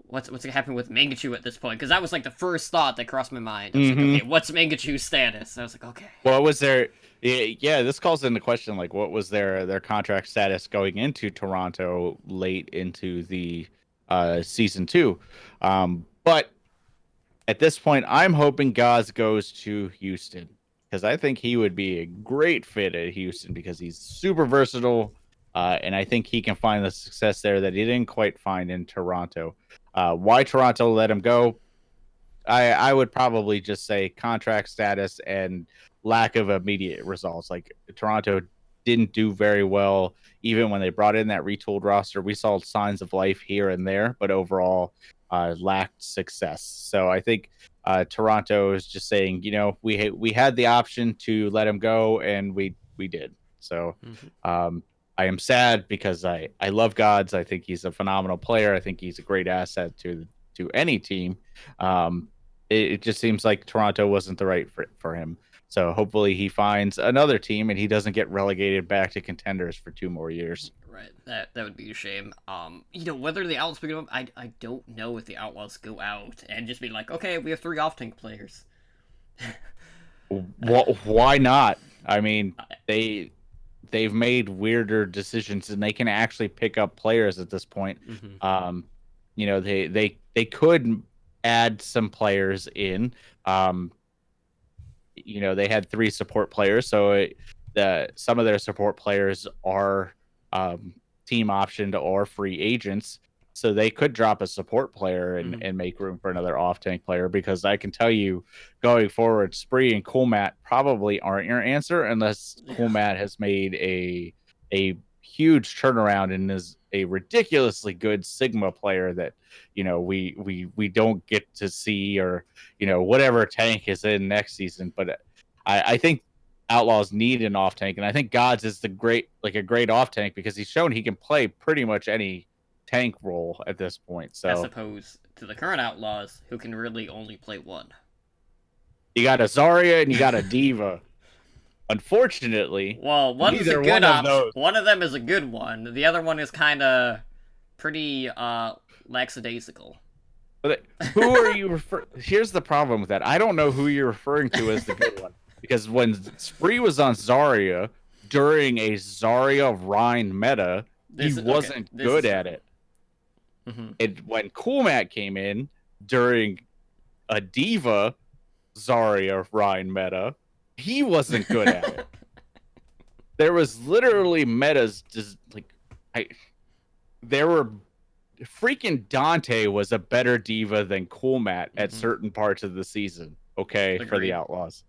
what's gonna happen with Mangachu at this point? Because that was like the first thought that crossed my mind. I was like, okay, what's Mangachu's status? I was like, okay. What was their? Yeah, this calls into question like what was their contract status going into Toronto late into the season 2, but at this point, I'm hoping Gaz goes to Houston, because I think he would be a great fit at Houston, because he's super versatile, and I think he can find the success there that he didn't quite find in Toronto. Why Toronto let him go? I would probably just say contract status and lack of immediate results. Like, Toronto didn't do very well even when they brought in that retooled roster. We saw signs of life here and there, but overall lacked success. So I think Toronto is just saying, we had the option to let him go, and we did. So I am sad because I love Gods. I think he's a phenomenal player. I think he's a great asset to any team. Um, it just seems like Toronto wasn't the right fit for him. So hopefully he finds another team and he doesn't get relegated back to contenders for 2 more years. Right, that would be a shame. Whether the Outlaws pick it up, I don't know if the Outlaws go out and just be like, okay, we have 3 off tank players. Why not? I mean, they've made weirder decisions and they can actually pick up players at this point. Mm-hmm. They could add some players in. They had 3 support players, so some of their support players are team optioned or free agents. So they could drop a support player and make room for another off tank player, because I can tell you going forward, Spree and Cool Matt probably aren't your answer unless Cool Matt has made a huge turnaround and is a ridiculously good Sigma player that we don't get to see, or whatever tank is in next season. But I think Outlaws need an off tank, and I think Gods is a great off tank because he's shown he can play pretty much any tank role at this point. So as opposed to the current Outlaws, who can really only play one. You got a Zarya and you got a Diva. Unfortunately, well, one's a good option. One of them is a good one. The other one is kind of pretty lackadaisical. But who are you referring? Here's the problem with that. I don't know who you're referring to as the good one, because when Spree was on Zarya during a Zarya Rhine meta, he wasn't good at it. Mm-hmm. And when Cool Matt came in during a Diva Zarya Rhine meta, he wasn't good at it. There was literally metas there were freaking Dante was a better Diva than Cool Matt at certain parts of the season. Okay, agreed. For the Outlaws.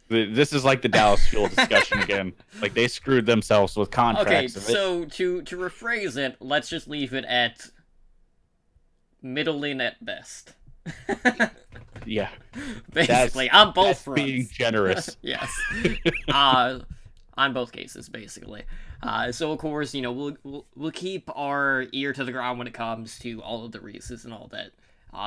This is like the Dallas Fuel discussion again. Like, they screwed themselves with contracts. Okay, so to rephrase it, let's just leave it at middling at best. Yeah. Basically, on both fronts. Being generous. Yes. On both cases, basically. So of course, we'll keep our ear to the ground when it comes to all of the races and all that.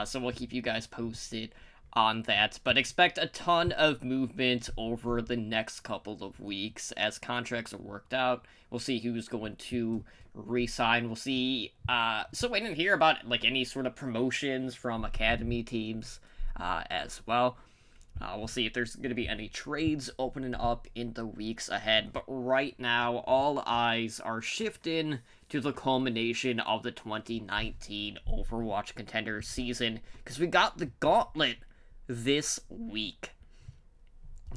So we'll keep you guys posted on that, but expect a ton of movement over the next couple of weeks as contracts are worked out. We'll see who's going to re-sign. We'll see. So wait and hear about any sort of promotions from academy teams as well. We'll see if there's going to be any trades opening up in the weeks ahead. But right now, all eyes are shifting to the culmination of the 2019 Overwatch Contender season, because we got the Gauntlet this week.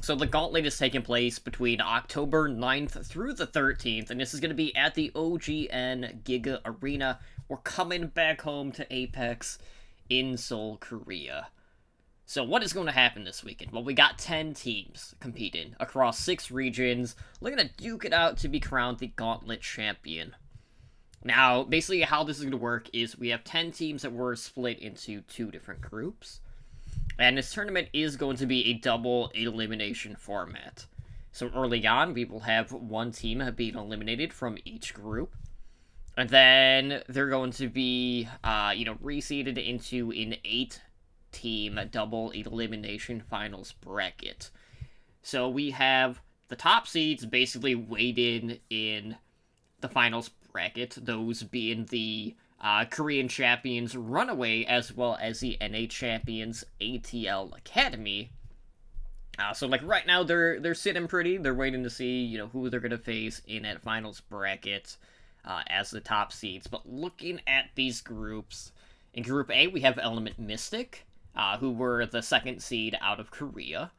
So the Gauntlet is taking place between October 9th through the 13th, and this is going to be at the OGN Giga Arena. We're coming back home to Apex in Seoul, Korea. So what is going to happen this weekend? Well, we got 10 teams competing across 6 regions, looking to duke it out to be crowned the Gauntlet champion. Now, basically how this is going to work is we have 10 teams that were split into 2 different groups. And this tournament is going to be a double elimination format. So early on, we will have 1 team being eliminated from each group. And then they're going to be, reseeded into an 8-team double elimination finals bracket. So we have the top seeds basically weighted in the finals bracket, those being the Korean champions Runaway, as well as the NA champions ATL Academy. So right now they're sitting pretty. They're waiting to see who they're gonna face in that finals bracket as the top seeds. But looking at these groups, in Group A we have Element Mystic, who were the 2nd seed out of Korea.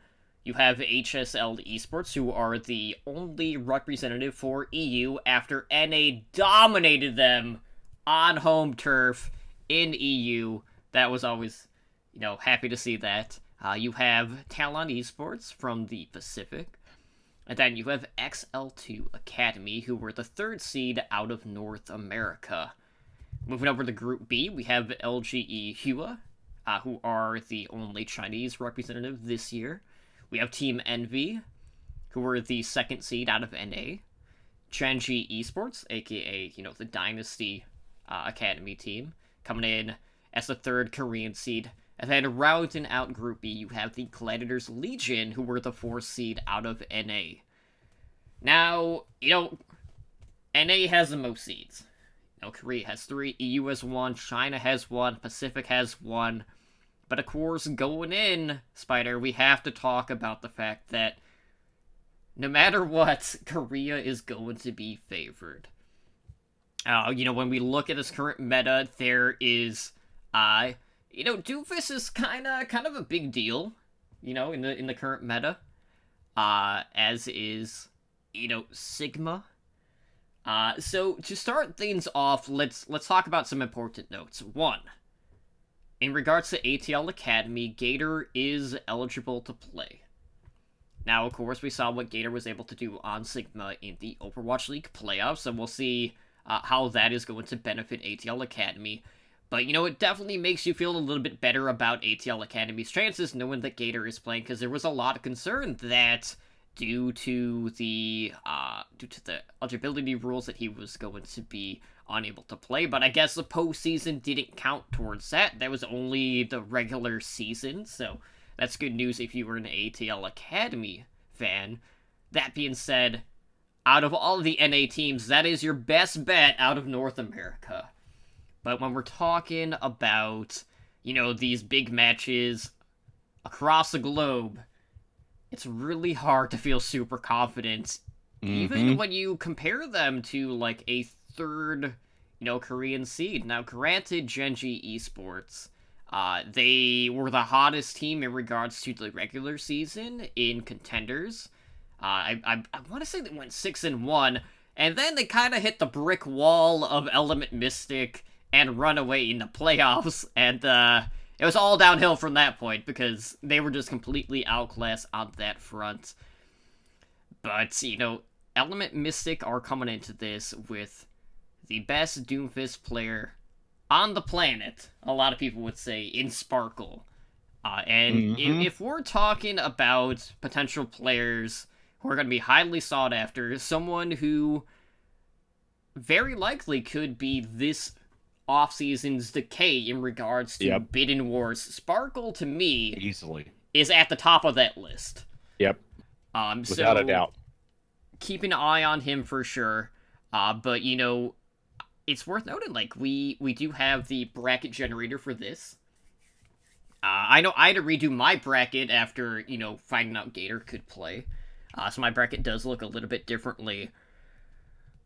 You have HSL Esports, who are the only representative for EU after NA dominated them on home turf in EU. That was always, happy to see that. You have Talon Esports from the Pacific. And then you have XL2 Academy, who were the 3rd seed out of North America. Moving over to Group B, we have LGE Hua, who are the only Chinese representative this year. We have Team Envy, who were the second seed out of NA. Genji Esports, aka, the Dynasty Academy team, coming in as the third Korean seed. And then rounding out Group B, you have the Gladiators Legion, who were the fourth seed out of NA. Now, NA has the most seeds. Korea has 3, EU has 1, China has 1, Pacific has 1. But of course, going in, Spider, we have to talk about the fact that no matter what, Korea is going to be favored. When we look at this current meta, there is, Doofus is kind of a big deal, in the current meta, as is, Sigma. So to start things off, let's talk about some important notes. One, in regards to ATL Academy, Gator is eligible to play. Now, of course, we saw what Gator was able to do on Sigma in the Overwatch League playoffs, and we'll see how that is going to benefit ATL Academy. But, it definitely makes you feel a little bit better about ATL Academy's chances, knowing that Gator is playing, because there was a lot of concern that due to the eligibility rules that he was going to be unable to play. But I guess the postseason didn't count towards that. That was only the regular season, so that's good news if you were an ATL Academy fan. That being said, out of all of the NA teams, that is your best bet out of North America. But when we're talking about, these big matches across the globe, it's really hard to feel super confident, even when you compare them to, like, a third, Korean seed. Now, granted, Genji Esports, they were the hottest team in regards to the regular season in contenders. I want to say they went 6-1, and then they kind of hit the brick wall of Element Mystic and Runaway in the playoffs, and it was all downhill from that point, because they were just completely outclassed on that front. But, Element Mystic are coming into this with the best Doomfist player on the planet, a lot of people would say, in Sparkle. And if we're talking about potential players who are going to be highly sought after, someone who very likely could be this offseason's decay in regards to bidding wars, Sparkle, to me, easily is at the top of that list. Yep. Without a doubt. Keep an eye on him for sure. But, it's worth noting, like, we do have the bracket generator for this. I know I had to redo my bracket after, finding out Gator could play. So my bracket does look a little bit differently.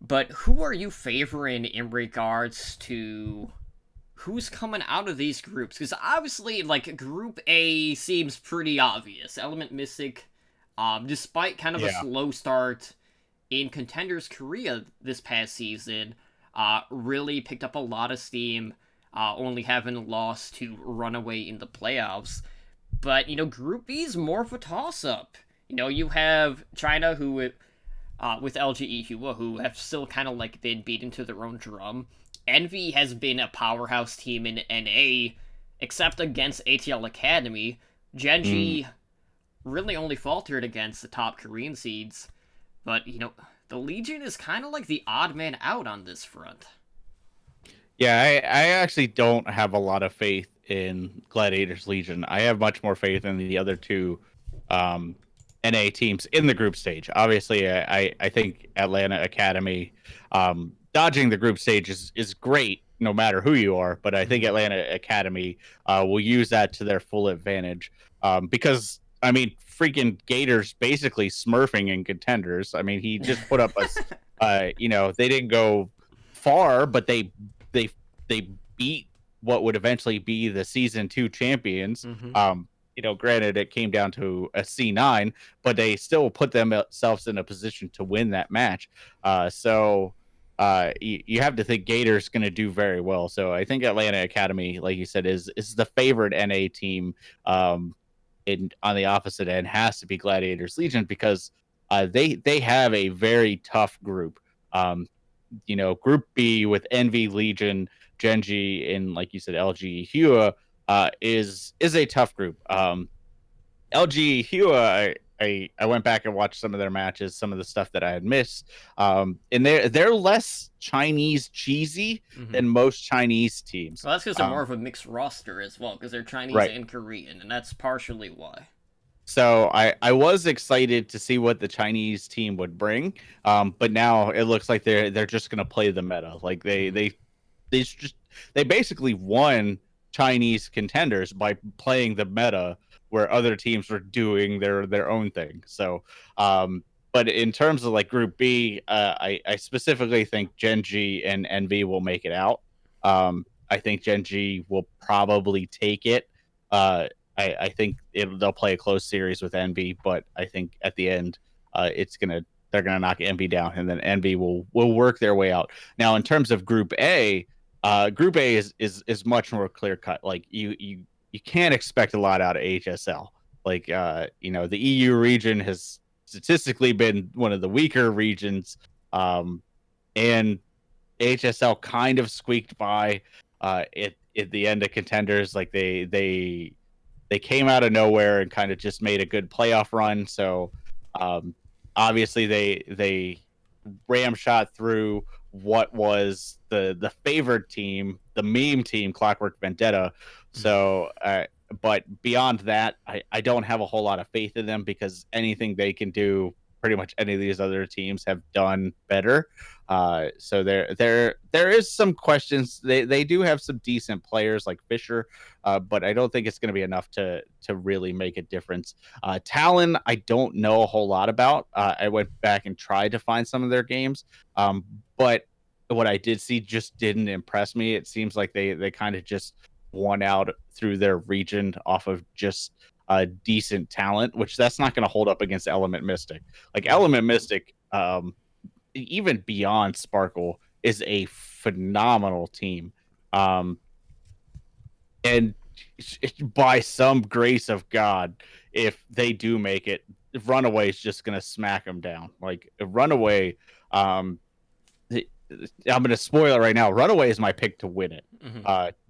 But who are you favoring in regards to who's coming out of these groups? Because obviously, like, Group A seems pretty obvious. Element Mystic, despite kind of a slow start in Contenders Korea this past season, really picked up a lot of steam, only having lost to Runaway in the playoffs. But, Group B is more of a toss-up. You have China, who with LGE Hua, who have still kind of, like, been beaten to their own drum. Envy has been a powerhouse team in NA, except against ATL Academy. Genji really only faltered against the top Korean seeds. But, the Legion is kind of like the odd man out on this front. Yeah, I actually don't have a lot of faith in Gladiators Legion. I have much more faith in the other two NA teams in the group stage. Obviously, I think Atlanta Academy dodging the group stage is great no matter who you are, but I think Atlanta Academy will use that to their full advantage because, I mean, freaking Gators basically smurfing in contenders. I mean, he just put up a, they didn't go far, but they beat what would eventually be the season 2 champions. Granted, it came down to a C9, but they still put themselves in a position to win that match. So you have to think Gator's going to do very well. So I think Atlanta Academy, like you said, is the favored NA team. On the opposite end has to be Gladiators Legion because they have a very tough group. Group B with Envy, Legion, Genji, and like you said, LG Hua is a tough group. LG Hua, I went back and watched some of their matches, some of the stuff that I had missed. And they're less Chinese cheesy than most Chinese teams. Well, that's because they're more of a mixed roster as well, because they're Chinese Right. and Korean, and that's partially why. So I was excited to see what the Chinese team would bring, but now it looks like they're just gonna play the meta. Like they basically won Chinese contenders by playing the meta where other teams were doing their own thing. So, but in terms of like Group B, I specifically think Genji and Envy will make it out. I think Genji will probably take it. I think they'll play a close series with Envy, but I think at the end, they're gonna knock Envy down, and then Envy will work their way out. Now, in terms of Group A is much more clear cut. Like you can't expect a lot out of HSL. Like the EU region has statistically been one of the weaker regions, and HSL kind of squeaked by at the end of contenders. Like they came out of nowhere and kind of just made a good playoff run. So um, obviously they ramshot through what was the favored team, the meme team, Clockwork Vendetta. So, but beyond that, I don't have a whole lot of faith in them because anything they can do, pretty much any of these other teams have done better. So there is some questions. They do have some decent players like Fisher, but I don't think it's going to be enough to really make a difference. Talon, I don't know a whole lot about. I went back and tried to find some of their games, but what I did see just didn't impress me. It seems like they kind of just won out through their region off of just decent talent, which that's not going to hold up against Element Mystic. Like Element Mystic, even beyond Sparkle, is a phenomenal team. And by some grace of God, if they do make it, Runaway is just going to smack them down. Like Runaway, I'm going to spoil it right now. Runaway is my pick to win it,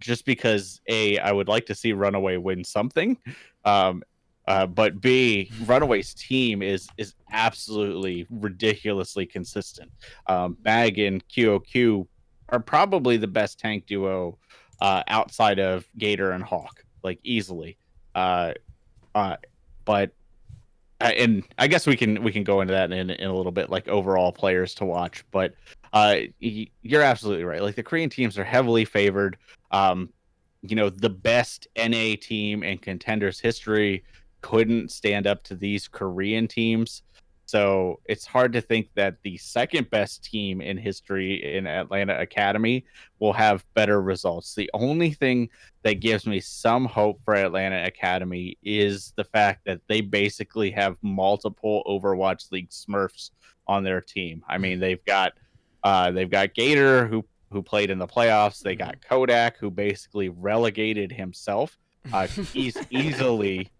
just because I would like to see Runaway win something, but B, Runaway's team is absolutely ridiculously consistent. Mag and QOQ are probably the best tank duo outside of Gator and Hawk, like easily. But and I guess we can go into that in a little bit, like overall players to watch. But you're absolutely right. Like the Korean teams are heavily favored. The best NA team in contenders history couldn't stand up to these Korean teams. So it's hard to think that the second best team in history in Atlanta Academy will have better results. The only thing that gives me some hope for Atlanta Academy is the fact that they basically have multiple Overwatch League Smurfs on their team. I mean, they've got Gator who played in the playoffs. They got Kodak who basically relegated himself. He's easily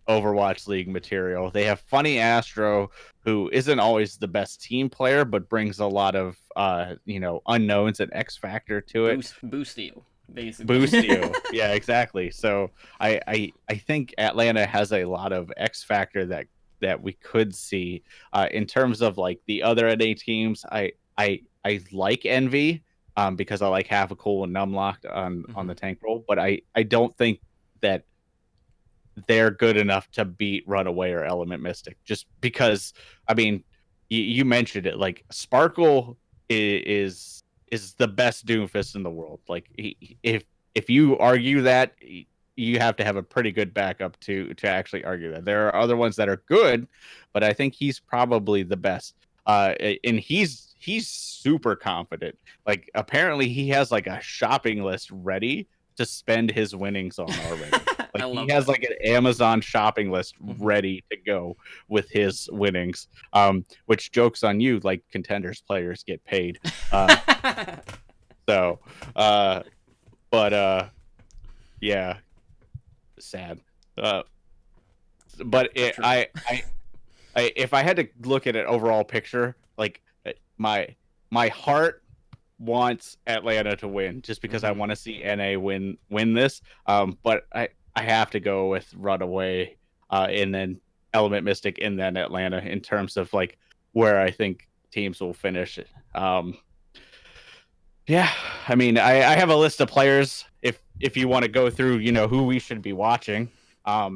Overwatch League material. They have Funny Astro, who isn't always the best team player, but brings a lot of unknowns and X factor to it. Boost you, basically. Boost you, yeah, exactly. So I think Atlanta has a lot of X factor that we could see in terms of like the other NA teams. I like Envy because I like Havocool and Numlocked on the tank role, but I don't think that they're good enough to beat Runaway or Element Mystic, just because I mean you mentioned it, like Sparkle is the best Doomfist in the world. Like if you argue that, you have to have a pretty good backup to actually argue that. There are other ones that are good, but I think he's probably the best. And he's super confident. Like apparently he has like a shopping list ready to spend his winnings on already. Like he has like an Amazon shopping list ready to go with his winnings. Which jokes on you, like contenders players get paid. So but yeah, sad. But if I had to look at an overall picture, like my heart wants Atlanta to win just because I want to see NA win this. But I have to go with Runaway, and then Element Mystic and then Atlanta in terms of like where I think teams will finish. Yeah, I mean, I have a list of players if you want to go through, who we should be watching. I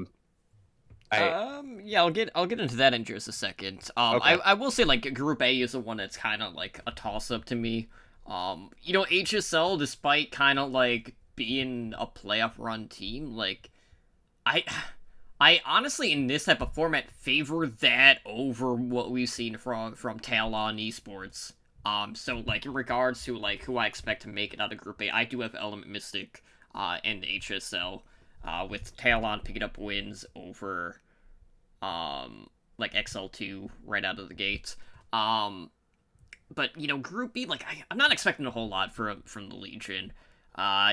Yeah, I'll get into that in just a second. Okay. I will say like Group A is the one that's kind of like a toss up to me. HSL, despite kind of like being a playoff run team, like I I honestly in this type of format favor that over what we've seen from Talon Esports. So like in regards to like who I expect to make it out of Group A, I do have Element Mystic, and HSL, with Talon picking up wins over like XL2 right out of the gate. But Group B, like I'm not expecting a whole lot from the Legion.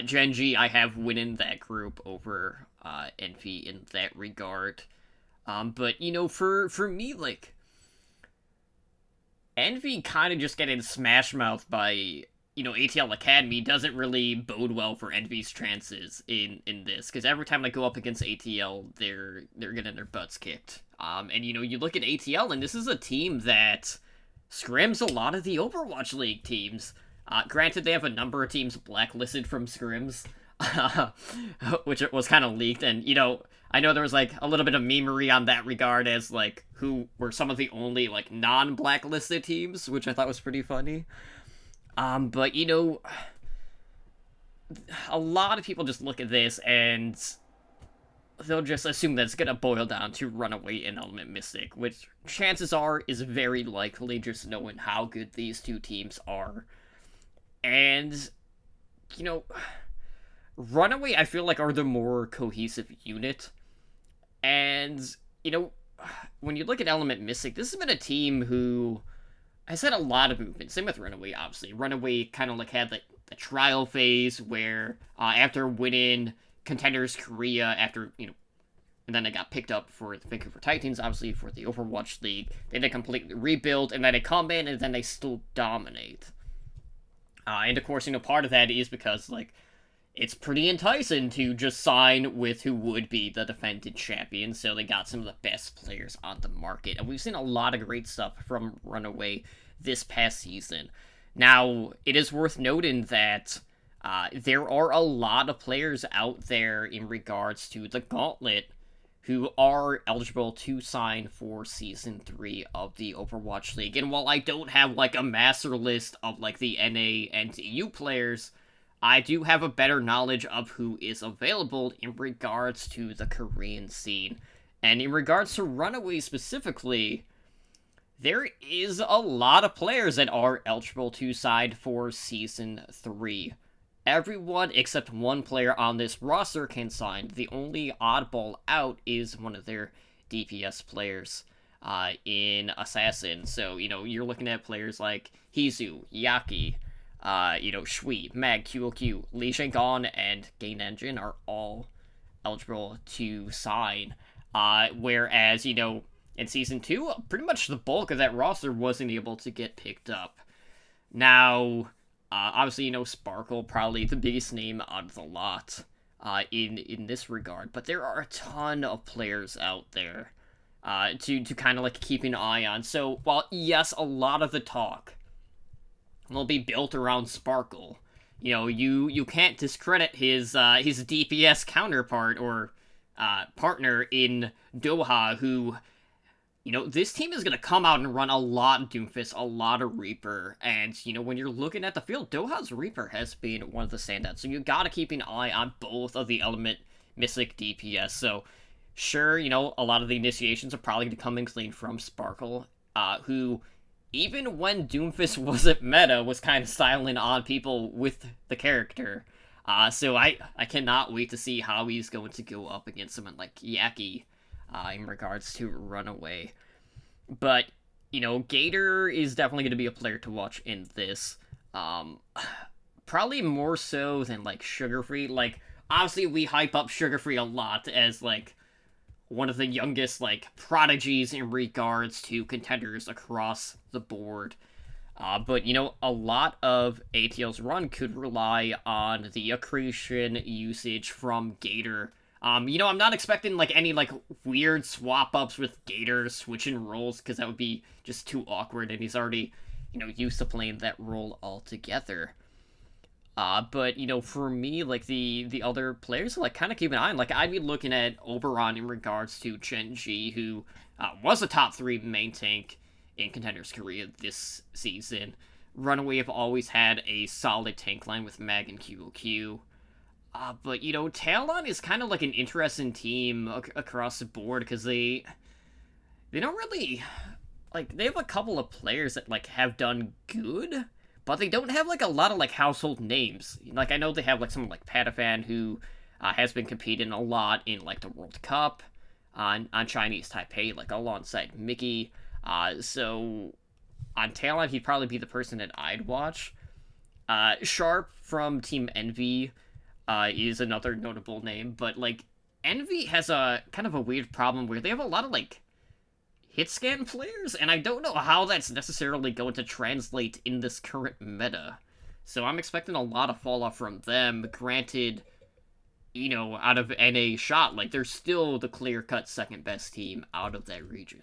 Gen G, I have winning that group over Envy in that regard. But for me, like Envy kind of just getting smash mouthed by ATL Academy doesn't really bode well for Envy's chances in this, because every time they go up against ATL, they're getting their butts kicked. And you look at ATL, and this is a team that scrims a lot of the Overwatch League teams. Granted, they have a number of teams blacklisted from scrims, which was kind of leaked, and I know there was like a little bit of memery on that regard as like who were some of the only like non-blacklisted teams, which I thought was pretty funny. But a lot of people just look at this and they'll just assume that it's gonna boil down to Runaway and Element Mystic, which chances are is very likely, just knowing how good these two teams are. And Runaway, I feel like, are the more cohesive unit. And when you look at Element Mystic, this has been a team who has had a lot of movement. Same with Runaway, obviously. Runaway kind of like had the trial phase where after winning Contenders Korea, and then they got picked up for the Vancouver Titans, obviously for the Overwatch League. They did completely rebuild, and then they come in, and then they still dominate. And of course, part of that is because like it's pretty enticing to just sign with who would be the defending champion, so they got some of the best players on the market. And we've seen a lot of great stuff from Runaway this past season. Now, it is worth noting that there are a lot of players out there in regards to the Gauntlet who are eligible to sign for Season 3 of the Overwatch League. And while I don't have like a master list of like the NA and EU players, I do have a better knowledge of who is available in regards to the Korean scene. And in regards to Runaway specifically, there is a lot of players that are eligible to sign for Season 3. Everyone except one player on this roster can sign. The only oddball out is one of their DPS players in Assassin. So, you're looking at players like Hizu, Yaki, Shui, Mag, QOQ, Lee Shengon, and Gain Engine are all eligible to sign. Whereas, in Season 2, pretty much the bulk of that roster wasn't able to get picked up. Now, obviously, Sparkle, probably the biggest name out of the lot in this regard, but there are a ton of players out there to kind of like keep an eye on. So, while yes, a lot of the talk will be built around Sparkle, you can't discredit his DPS counterpart or partner in Doha, who this team is going to come out and run a lot of Doomfist, a lot of Reaper, and, when you're looking at the field, Doha's Reaper has been one of the standouts, so you got to keep an eye on both of the Element Mystic DPS. So, sure, a lot of the initiations are probably going to come in clean from Sparkle, who, even when Doomfist wasn't meta, was kind of styling on people with the character. So I cannot wait to see how he's going to go up against someone like Yaki, in regards to Runaway. But, Gator is definitely going to be a player to watch in this. Probably more so than, like, Sugar Free. Like, obviously we hype up Sugar Free a lot as, like, one of the youngest, like, prodigies in regards to contenders across the board. But, a lot of ATL's run could rely on the accretion usage from Gator, I'm not expecting like any like weird swap ups with Gator switching roles because that would be just too awkward, and he's already, used to playing that role altogether. But for me, like the other players, to, like kind of keep an eye on. Like I'd be looking at Oberon in regards to Genji, who was a top 3 main tank in Contenders Korea this season. Runaway have always had a solid tank line with Mag and QOQ. But Talon is kind of like an interesting team across the board because they don't really like, they have a couple of players that like have done good, but they don't have like a lot of like household names. Like I know they have like someone like Patafan who has been competing a lot in like the World Cup on Chinese Taipei, like alongside Mickey. So on Talon, he'd probably be the person that I'd watch. Sharp from Team Envy is another notable name, but like Envy has a kind of a weird problem where they have a lot of like hit scan players, and I don't know how that's necessarily going to translate in this current meta. So I'm expecting a lot of fall off from them. Granted, out of NA shot, like they're still the clear-cut second best team out of that region.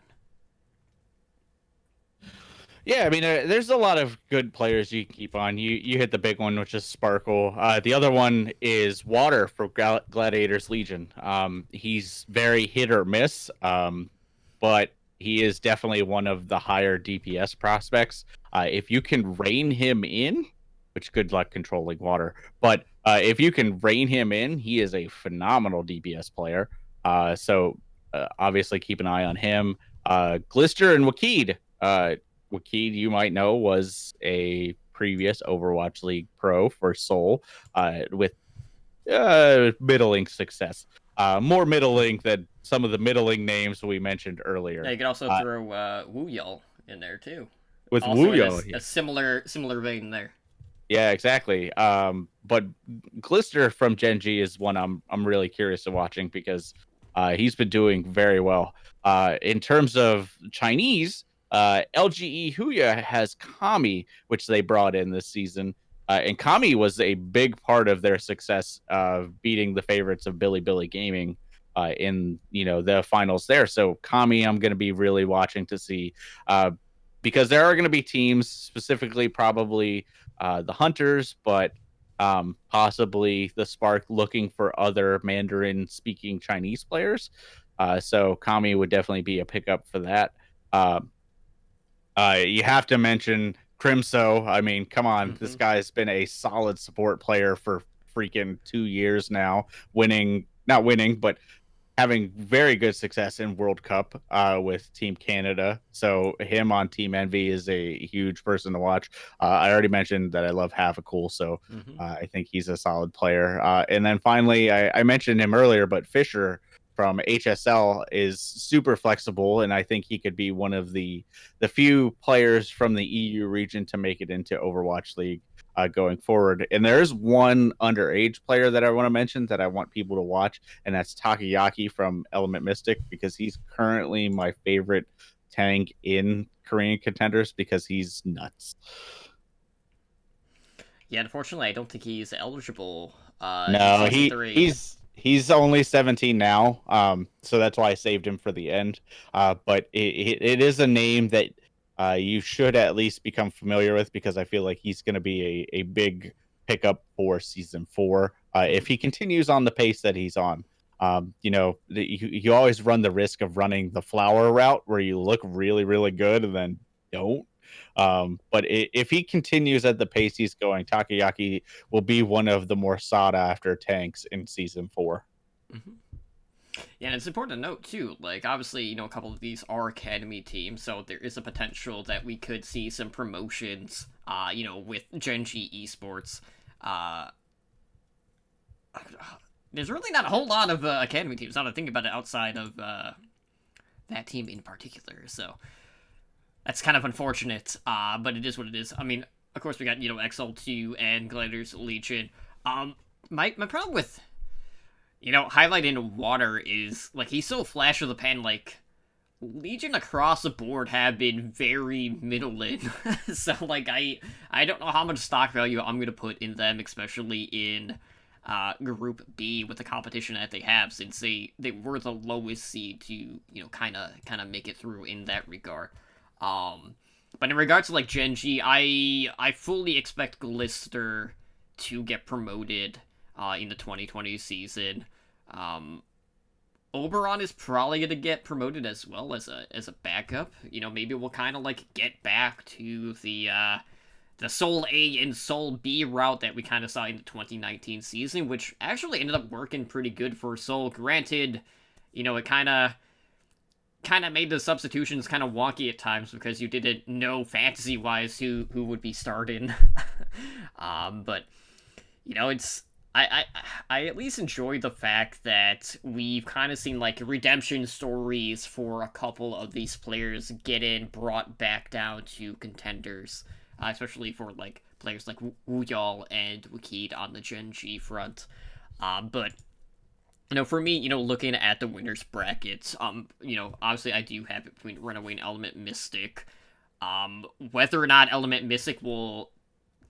Yeah, I mean, there's a lot of good players you can keep on. You hit the big one, which is Sparkle. The other one is Water for Gladiators Legion. He's very hit or miss, but he is definitely one of the higher DPS prospects. If you can rein him in, which good luck controlling Water, but if you can rein him in, he is a phenomenal DPS player. So obviously keep an eye on him. Glister and Wakid. Wakid, you might know, was a previous Overwatch League pro for Seoul with middling success. More middling than some of the middling names we mentioned earlier. Yeah, you could also throw Wooyal in there too. With also Wooyal, a similar vein there. Yeah, exactly. But Glister from Genji is one I'm really curious to watching because he's been doing very well. In terms of Chinese, LGE Huya has Kami, which they brought in this season. And Kami was a big part of their success of beating the favorites of Billy Gaming in the finals there. So Kami, I'm going to be really watching to see because there are going to be teams, specifically probably the Hunters, but possibly the Spark looking for other Mandarin-speaking Chinese players. So Kami would definitely be a pickup for that. You have to mention Crimso. I mean, come on. Mm-hmm. This guy's been a solid support player for freaking 2 years now, not winning, but having very good success in World Cup with Team Canada. So him on Team Envy is a huge person to watch. I already mentioned that I love Havacool, so I think he's a solid player. And then finally, I mentioned him earlier, but Fisher from HSL is super flexible, and I think he could be one of the few players from the EU region to make it into Overwatch League going forward. And there is one underage player that I want to mention that I want people to watch, and that's Takayaki from Element Mystic, because he's currently my favorite tank in Korean Contenders because he's nuts. Yeah, unfortunately, I don't think he's eligible. No, he's only 17 now, so that's why I saved him for the end. But it is a name that you should at least become familiar with, because I feel like he's going to be a big pickup for Season 4 if he continues on the pace that he's on. You always run the risk of running the flower route where you look really, really good and then don't. But if he continues at the pace he's going, Takayaki will be one of the more sought after tanks in Season 4. Mm-hmm. Yeah, and it's important to note too, like obviously, a couple of these are academy teams, so there is a potential that we could see some promotions, with Genji Esports. There's really not a whole lot of academy teams, now that I think about it, outside of that team in particular, so that's kind of unfortunate, but it is what it is. I mean, of course, we got, XL2 and Gladiators Legion. My problem with, highlighting Water is, like, he's so flash of the pan, like, Legion across the board have been very middling. So, like, I don't know how much stock value I'm going to put in them, especially in Group B with the competition that they have, since they were the lowest seed to, you know, kind of make it through in that regard. But in regards to like Gen G, I fully expect Glister to get promoted in the 2020 season. Oberon is probably gonna get promoted as well as a backup. You know, maybe we'll kind of like get back to the Soul A and Soul B route that we kind of saw in the 2019 season, which actually ended up working pretty good for Soul. Granted, you know, it kind of made the substitutions kind of wonky at times because you didn't know fantasy-wise who would be starting. But, you know, I at least enjoy the fact that we've kind of seen, like, redemption stories for a couple of these players getting brought back down to contenders, especially for, like, players like Wuyal and Wakid on the Gen G front. But, you know, for me, you know, looking at the winners brackets, you know, obviously I do have it between Runaway and Element Mystic. Whether or not Element Mystic will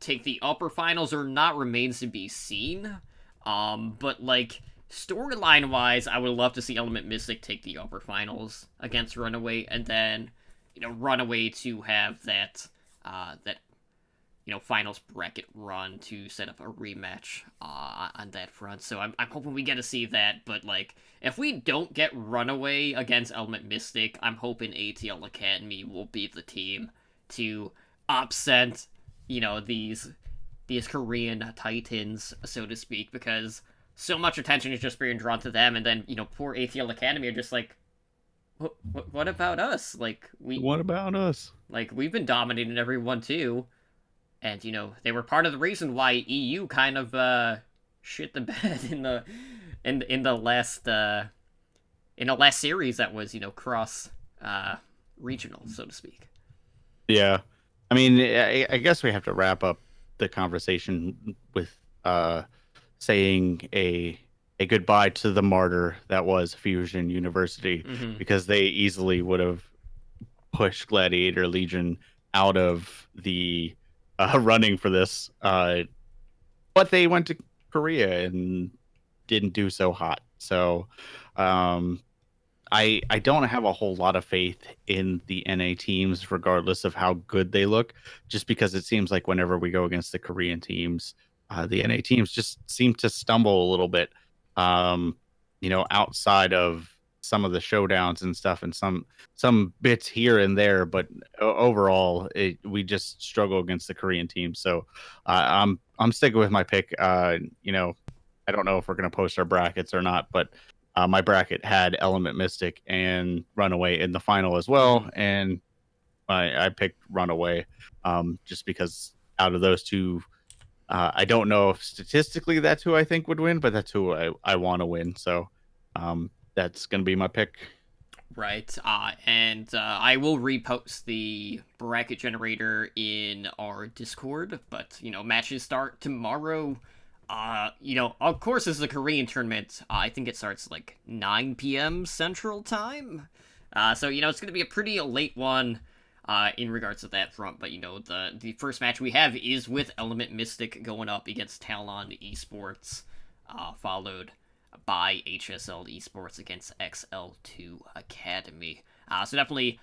take the upper finals or not remains to be seen. But, like, storyline-wise, I would love to see Element Mystic take the upper finals against Runaway, and then, you know, Runaway to have that, you know, finals bracket run to set up a rematch on that front. So I'm hoping we get to see that, but, like, if we don't get Runaway against Element Mystic, I'm hoping ATL Academy will be the team to upset, you know, these Korean titans, so to speak, because so much attention is just being drawn to them, and then, you know, poor ATL Academy are just like, what about us? Like, What about us? Like, we've been dominating everyone too. And, you know, they were part of the reason why EU kind of shit the bed in the last series that was, you know, cross regional, so to speak. Yeah. I mean, I guess we have to wrap up the conversation with saying a goodbye to the martyr that was Fusion University, because they easily would have pushed Gladiator Legion out of the running for this, but they went to Korea and didn't do so hot. So I don't have a whole lot of faith in the NA teams, regardless of how good they look, just because it seems like whenever we go against the Korean teams, the NA teams just seem to stumble a little bit, you know, outside of some of the showdowns and stuff, and some bits here and there, but overall we just struggle against the Korean team. So I'm sticking with my pick. You know, I don't know if we're going to post our brackets or not, but my bracket had Element Mystic and Runaway in the final as well, and I picked Runaway just because out of those two, I don't know if statistically that's who I think would win, but that's who I want to win. So that's going to be my pick. Right, and I will repost the bracket generator in our Discord, but, you know, matches start tomorrow. You know, of course, this is a Korean tournament. I think it starts like 9 p.m. Central Time. So, you know, it's going to be a pretty late one in regards to that front. But, you know, the first match we have is with Element Mystic going up against Talon Esports, followed by HSL Esports against XL2 Academy. So definitely,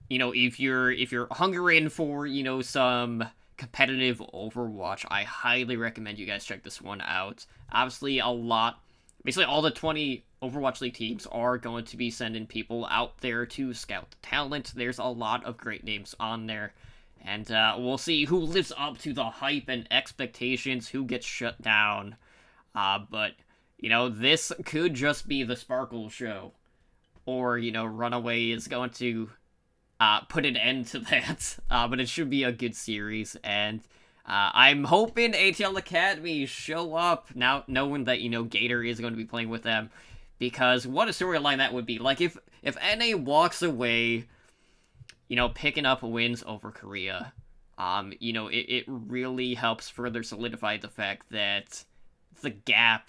you know, if you're hungering for, you know, some competitive Overwatch, I highly recommend you guys check this one out. Obviously, basically all the 20 Overwatch League teams are going to be sending people out there to scout the talent. There's a lot of great names on there, and we'll see who lives up to the hype and expectations, who gets shut down. But, you know, this could just be the Sparkle show, or, you know, Runaway is going to put an end to that, but it should be a good series, and I'm hoping ATL Academy show up now, knowing that, you know, Gator is going to be playing with them, because what a storyline that would be. Like, if NA walks away, you know, picking up wins over Korea, you know, it really helps further solidify the fact that the gap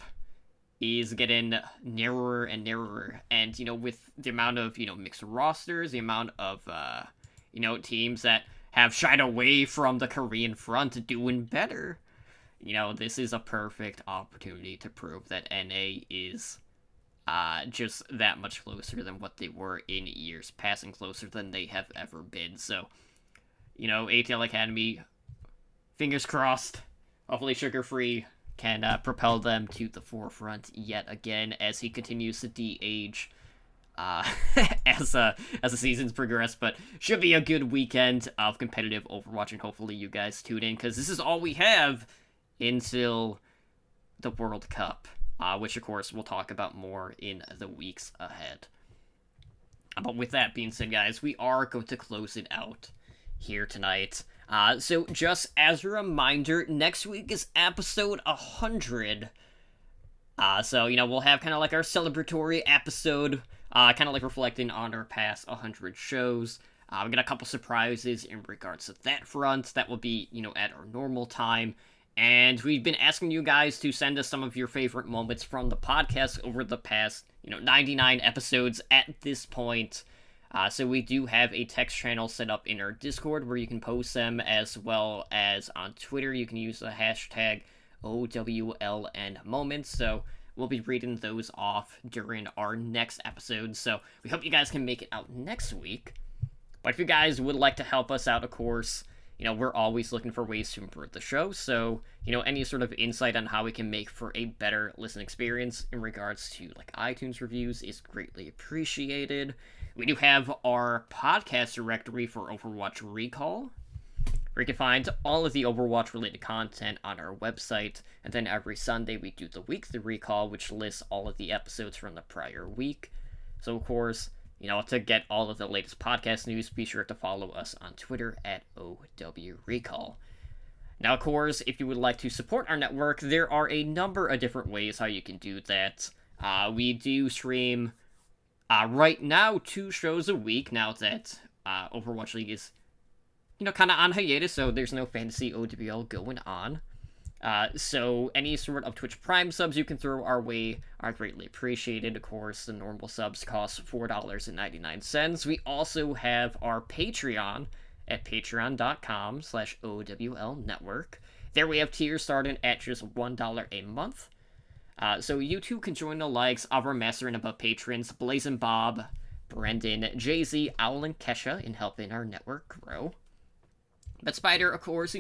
is getting narrower and narrower, and, you know, with the amount of, you know, mixed rosters, the amount of, you know, teams that have shied away from the Korean front doing better, this is a perfect opportunity to prove that NA is just that much closer than what they were in years past and closer than they have ever been. So, ATL Academy, fingers crossed, hopefully Sugar Free can propel them to the forefront yet again as he continues to de-age as the seasons progress. But should be a good weekend of competitive Overwatch, and hopefully you guys tune in, because this is all we have until the World Cup, which of course we'll talk about more in the weeks ahead. But with that being said, guys, we are going to close it out here tonight. So just as a reminder, next week is episode 100. So, we'll have kind of like our celebratory episode, kind of like reflecting on our past 100 shows. We got a couple surprises in regards to that front. That will be, at our normal time. And we've been asking you guys to send us some of your favorite moments from the podcast over the past, 99 episodes at this point. So we do have a text channel set up in our Discord where you can post them, as well as on Twitter. You can use the hashtag OWLN moments. So we'll be reading those off during our next episode. So we hope you guys can make it out next week. But if you guys would like to help us out, of course, we're always looking for ways to improve the show, so, any sort of insight on how we can make for a better listen experience in regards to, like, iTunes reviews is greatly appreciated. We do have our podcast directory for Overwatch Recall, where you can find all of the Overwatch-related content on our website, and then every Sunday we do the weekly recall, which lists all of the episodes from the prior week. So, of course, to get all of the latest podcast news, be sure to follow us on Twitter at OWRecall. Now, of course, if you would like to support our network, there are a number of different ways how you can do that. We do stream, right now, 2 shows a week, now that Overwatch League is, kind of on hiatus, so there's no fantasy OWL going on. So any sort of Twitch Prime subs you can throw our way are greatly appreciated. Of course, the normal subs cost $4.99. We also have our Patreon at patreon.com/OWLnetwork. There we have tiers starting at just $1 a month. So you too can join the likes of our master and above patrons, Blazin' Bob, Brendan, Jay-Z, Owl, and Kesha in helping our network grow. But Spider, of course,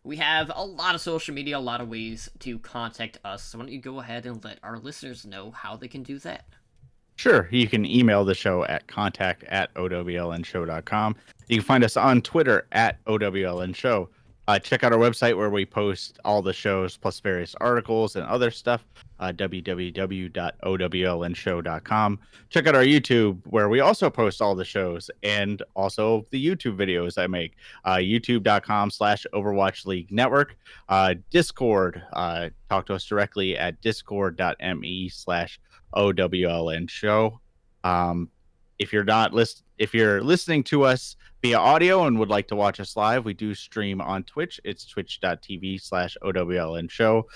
we have a lot of social media, a lot of ways to contact us. So why don't you go ahead and let our listeners know how they can do that? Sure. You can email the show at contact@owlnshow.com. You can find us on Twitter at @OWLNshow. Check out our website where we post all the shows plus various articles and other stuff. www.owlnshow.com. Check out our YouTube where we also post all the shows and also the YouTube videos I make. youtube.com/Overwatch League Network. Discord. Talk to us directly at discord.me/OWLN show. If you're listening to us via audio and would like to watch us live, we do stream on Twitch. It's twitch.tv/OWLN show.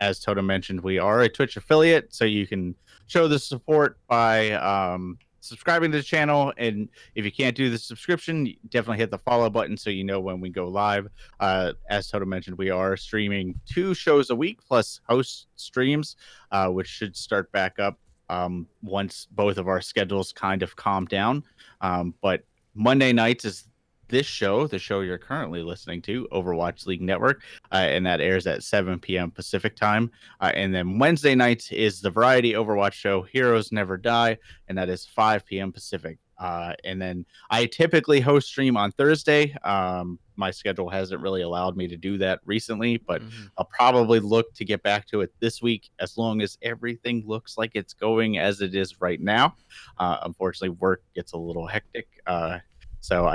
As Toto mentioned, we are a Twitch affiliate, so you can show the support by subscribing to the channel. And if you can't do the subscription, definitely hit the follow button so you know when we go live. As Toto mentioned, we are streaming 2 shows a week plus host streams, which should start back up once both of our schedules kind of calm down. But Monday nights is this show, the show you're currently listening to, Overwatch League Network, and that airs at 7 p.m. Pacific time. And then Wednesday nights is the variety Overwatch show, Heroes Never Die, and that is 5 p.m. Pacific. And then I typically host stream on Thursday. My schedule hasn't really allowed me to do that recently, but I'll probably look to get back to it this week as long as everything looks like it's going as it is right now. Unfortunately, work gets a little hectic. So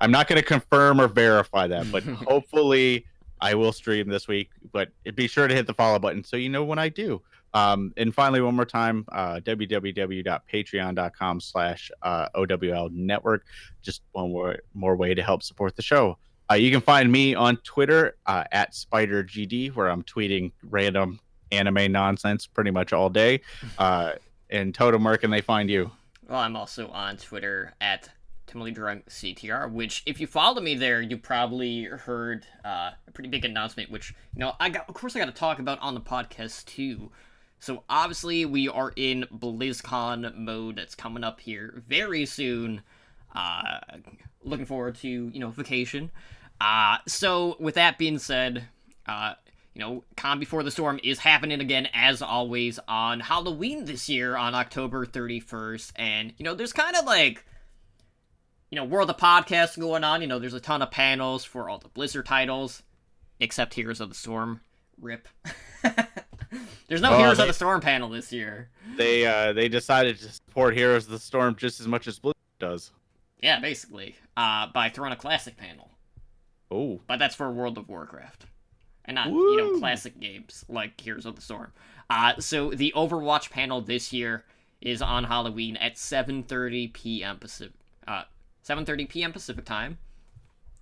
I'm not going to confirm or verify that, but hopefully I will stream this week. But be sure to hit the follow button so you know when I do. And finally, one more time, www.patreon.com/OWL network. Just one more way to help support the show. You can find me on Twitter at SpiderGD, where I'm tweeting random anime nonsense pretty much all day. And Totem, where can they find you? Well, I'm also on Twitter at Timely Drunk CTR, which, if you follow me there, you probably heard a pretty big announcement, which, of course I got to talk about on the podcast, too. So, obviously, we are in BlizzCon mode that's coming up here very soon. Looking forward to, vacation. So, with that being said, Con Before the Storm is happening again, as always, on Halloween this year, on October 31st, and, there's kind of, World of Podcasts going on, there's a ton of panels for all the Blizzard titles, except Heroes of the Storm. RIP. There's no Heroes of the Storm panel this year. They decided to support Heroes of the Storm just as much as Blizzard does. Yeah, basically. By throwing a classic panel. Oh. But that's for World of Warcraft. And not, classic games like Heroes of the Storm. So the Overwatch panel this year is on Halloween at 7:30 p.m. Pacific. 7:30 p.m. Pacific time.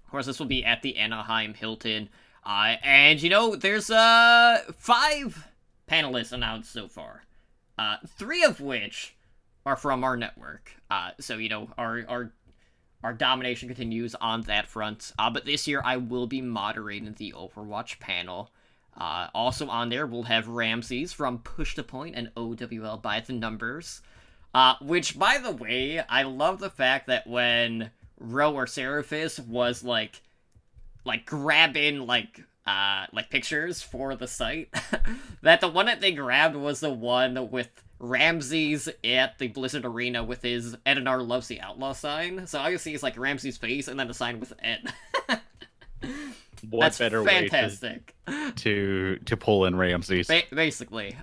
Of course, this will be at the Anaheim Hilton. And, there's 5 panelists announced so far. 3 of which are from our network. So, our domination continues on that front. But this year, I will be moderating the Overwatch panel. Also on there, we'll have Ramses from Push to Point and OWL by the Numbers. Which, by the way, I love the fact that when Ro or Seraphis was, grabbing, pictures for the site, that the one that they grabbed was the one with Ramses at the Blizzard Arena with his Edinar Loves the Outlaw sign. So all you see is, Ramses' face and then a sign with Ed. What That's better fantastic way to pull in Ramses? Basically.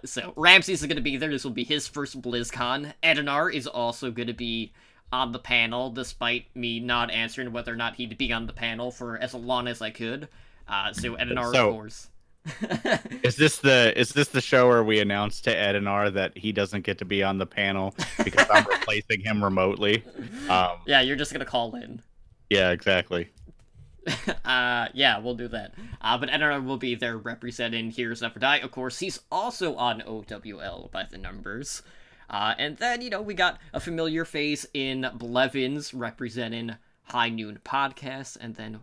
So Ramses is going to be there. This will be his first BlizzCon. Edinar is also going to be on the panel, despite me not answering whether or not he'd be on the panel for as long as I could. So Edinar, of course. Is this the show where we announced to Edinar that he doesn't get to be on the panel because I'm replacing him remotely? Yeah, you're just going to call in. Yeah, exactly. Yeah, we'll do that. But Edinar will be there representing Heroes Never Die. Of course, he's also on OWL by the Numbers. And then, we got a familiar face in Blevins representing High Noon Podcast. And then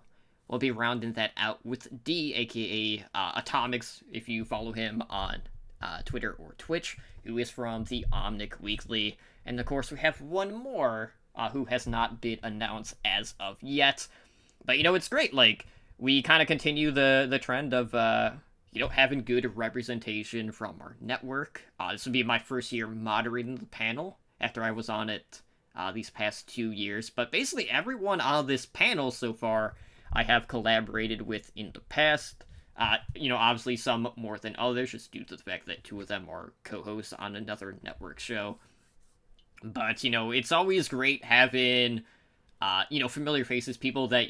we'll be rounding that out with D, aka Atomics, if you follow him on Twitter or Twitch, who is from the Omnic Weekly. And of course, we have one more who has not been announced as of yet. But, it's great. We kind of continue the trend of, having good representation from our network. This will be my first year moderating the panel after I was on it these past 2 years. But basically, everyone on this panel so far I have collaborated with in the past. Obviously some more than others, just due to the fact that 2 of them are co-hosts on another network show. But, it's always great having familiar faces, people that,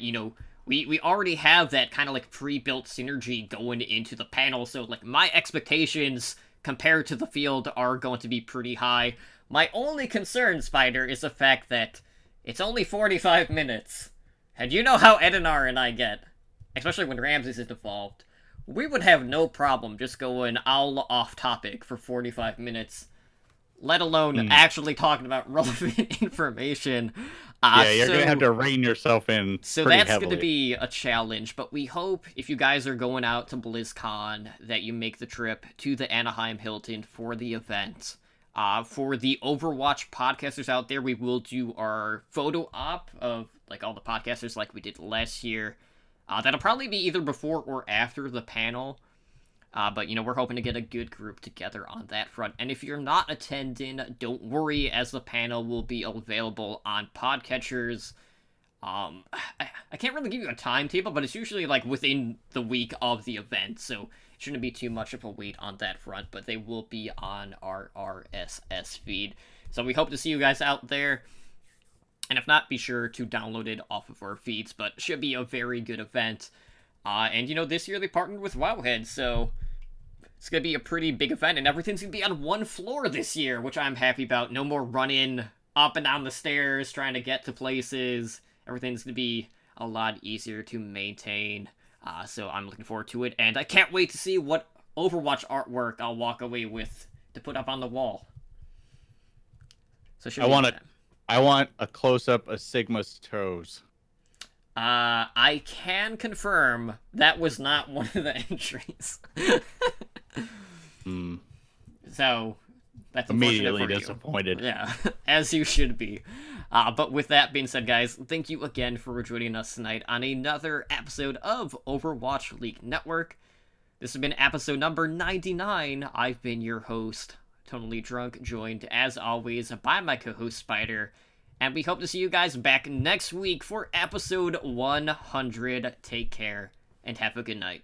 we already have that kind of, pre-built synergy going into the panel, so, my expectations compared to the field are going to be pretty high. My only concern, Spider, is the fact that it's only 45 minutes. And you know how Edinar and I get, especially when Ramses is involved. We would have no problem just going all off-topic for 45 minutes, let alone actually talking about relevant information. You're going to have to rein yourself in So pretty that's heavily. going to be a challenge, but we hope if you guys are going out to BlizzCon that you make the trip to the Anaheim Hilton for the event. For the Overwatch podcasters out there, we will do our photo op of all the podcasters like we did last year. That'll probably be either before or after the panel. But, we're hoping to get a good group together on that front. And if you're not attending, don't worry, as the panel will be available on podcatchers. I can't really give you a timetable, but it's usually, within the week of the event, so it shouldn't be too much of a wait on that front, but they will be on our RSS feed. So we hope to see you guys out there. And if not, be sure to download it off of our feeds, but it should be a very good event. And, this year they partnered with Wowhead, so it's going to be a pretty big event, and everything's going to be on one floor this year, which I'm happy about. No more running up and down the stairs trying to get to places. Everything's going to be a lot easier to maintain, so I'm looking forward to it, and I can't wait to see what Overwatch artwork I'll walk away with to put up on the wall. So I I want a close-up of Sigma's toes. I can confirm that was not one of the entries. So, that's Immediately unfortunate for you. disappointed. Yeah, as you should be. But with that being said, guys, thank you again for joining us tonight on another episode of Overwatch League Network. This has been episode number 99. I've been your host, Totally Drunk, joined, as always, by my co-host, Spider. And we hope to see you guys back next week for episode 100. Take care, and have a good night.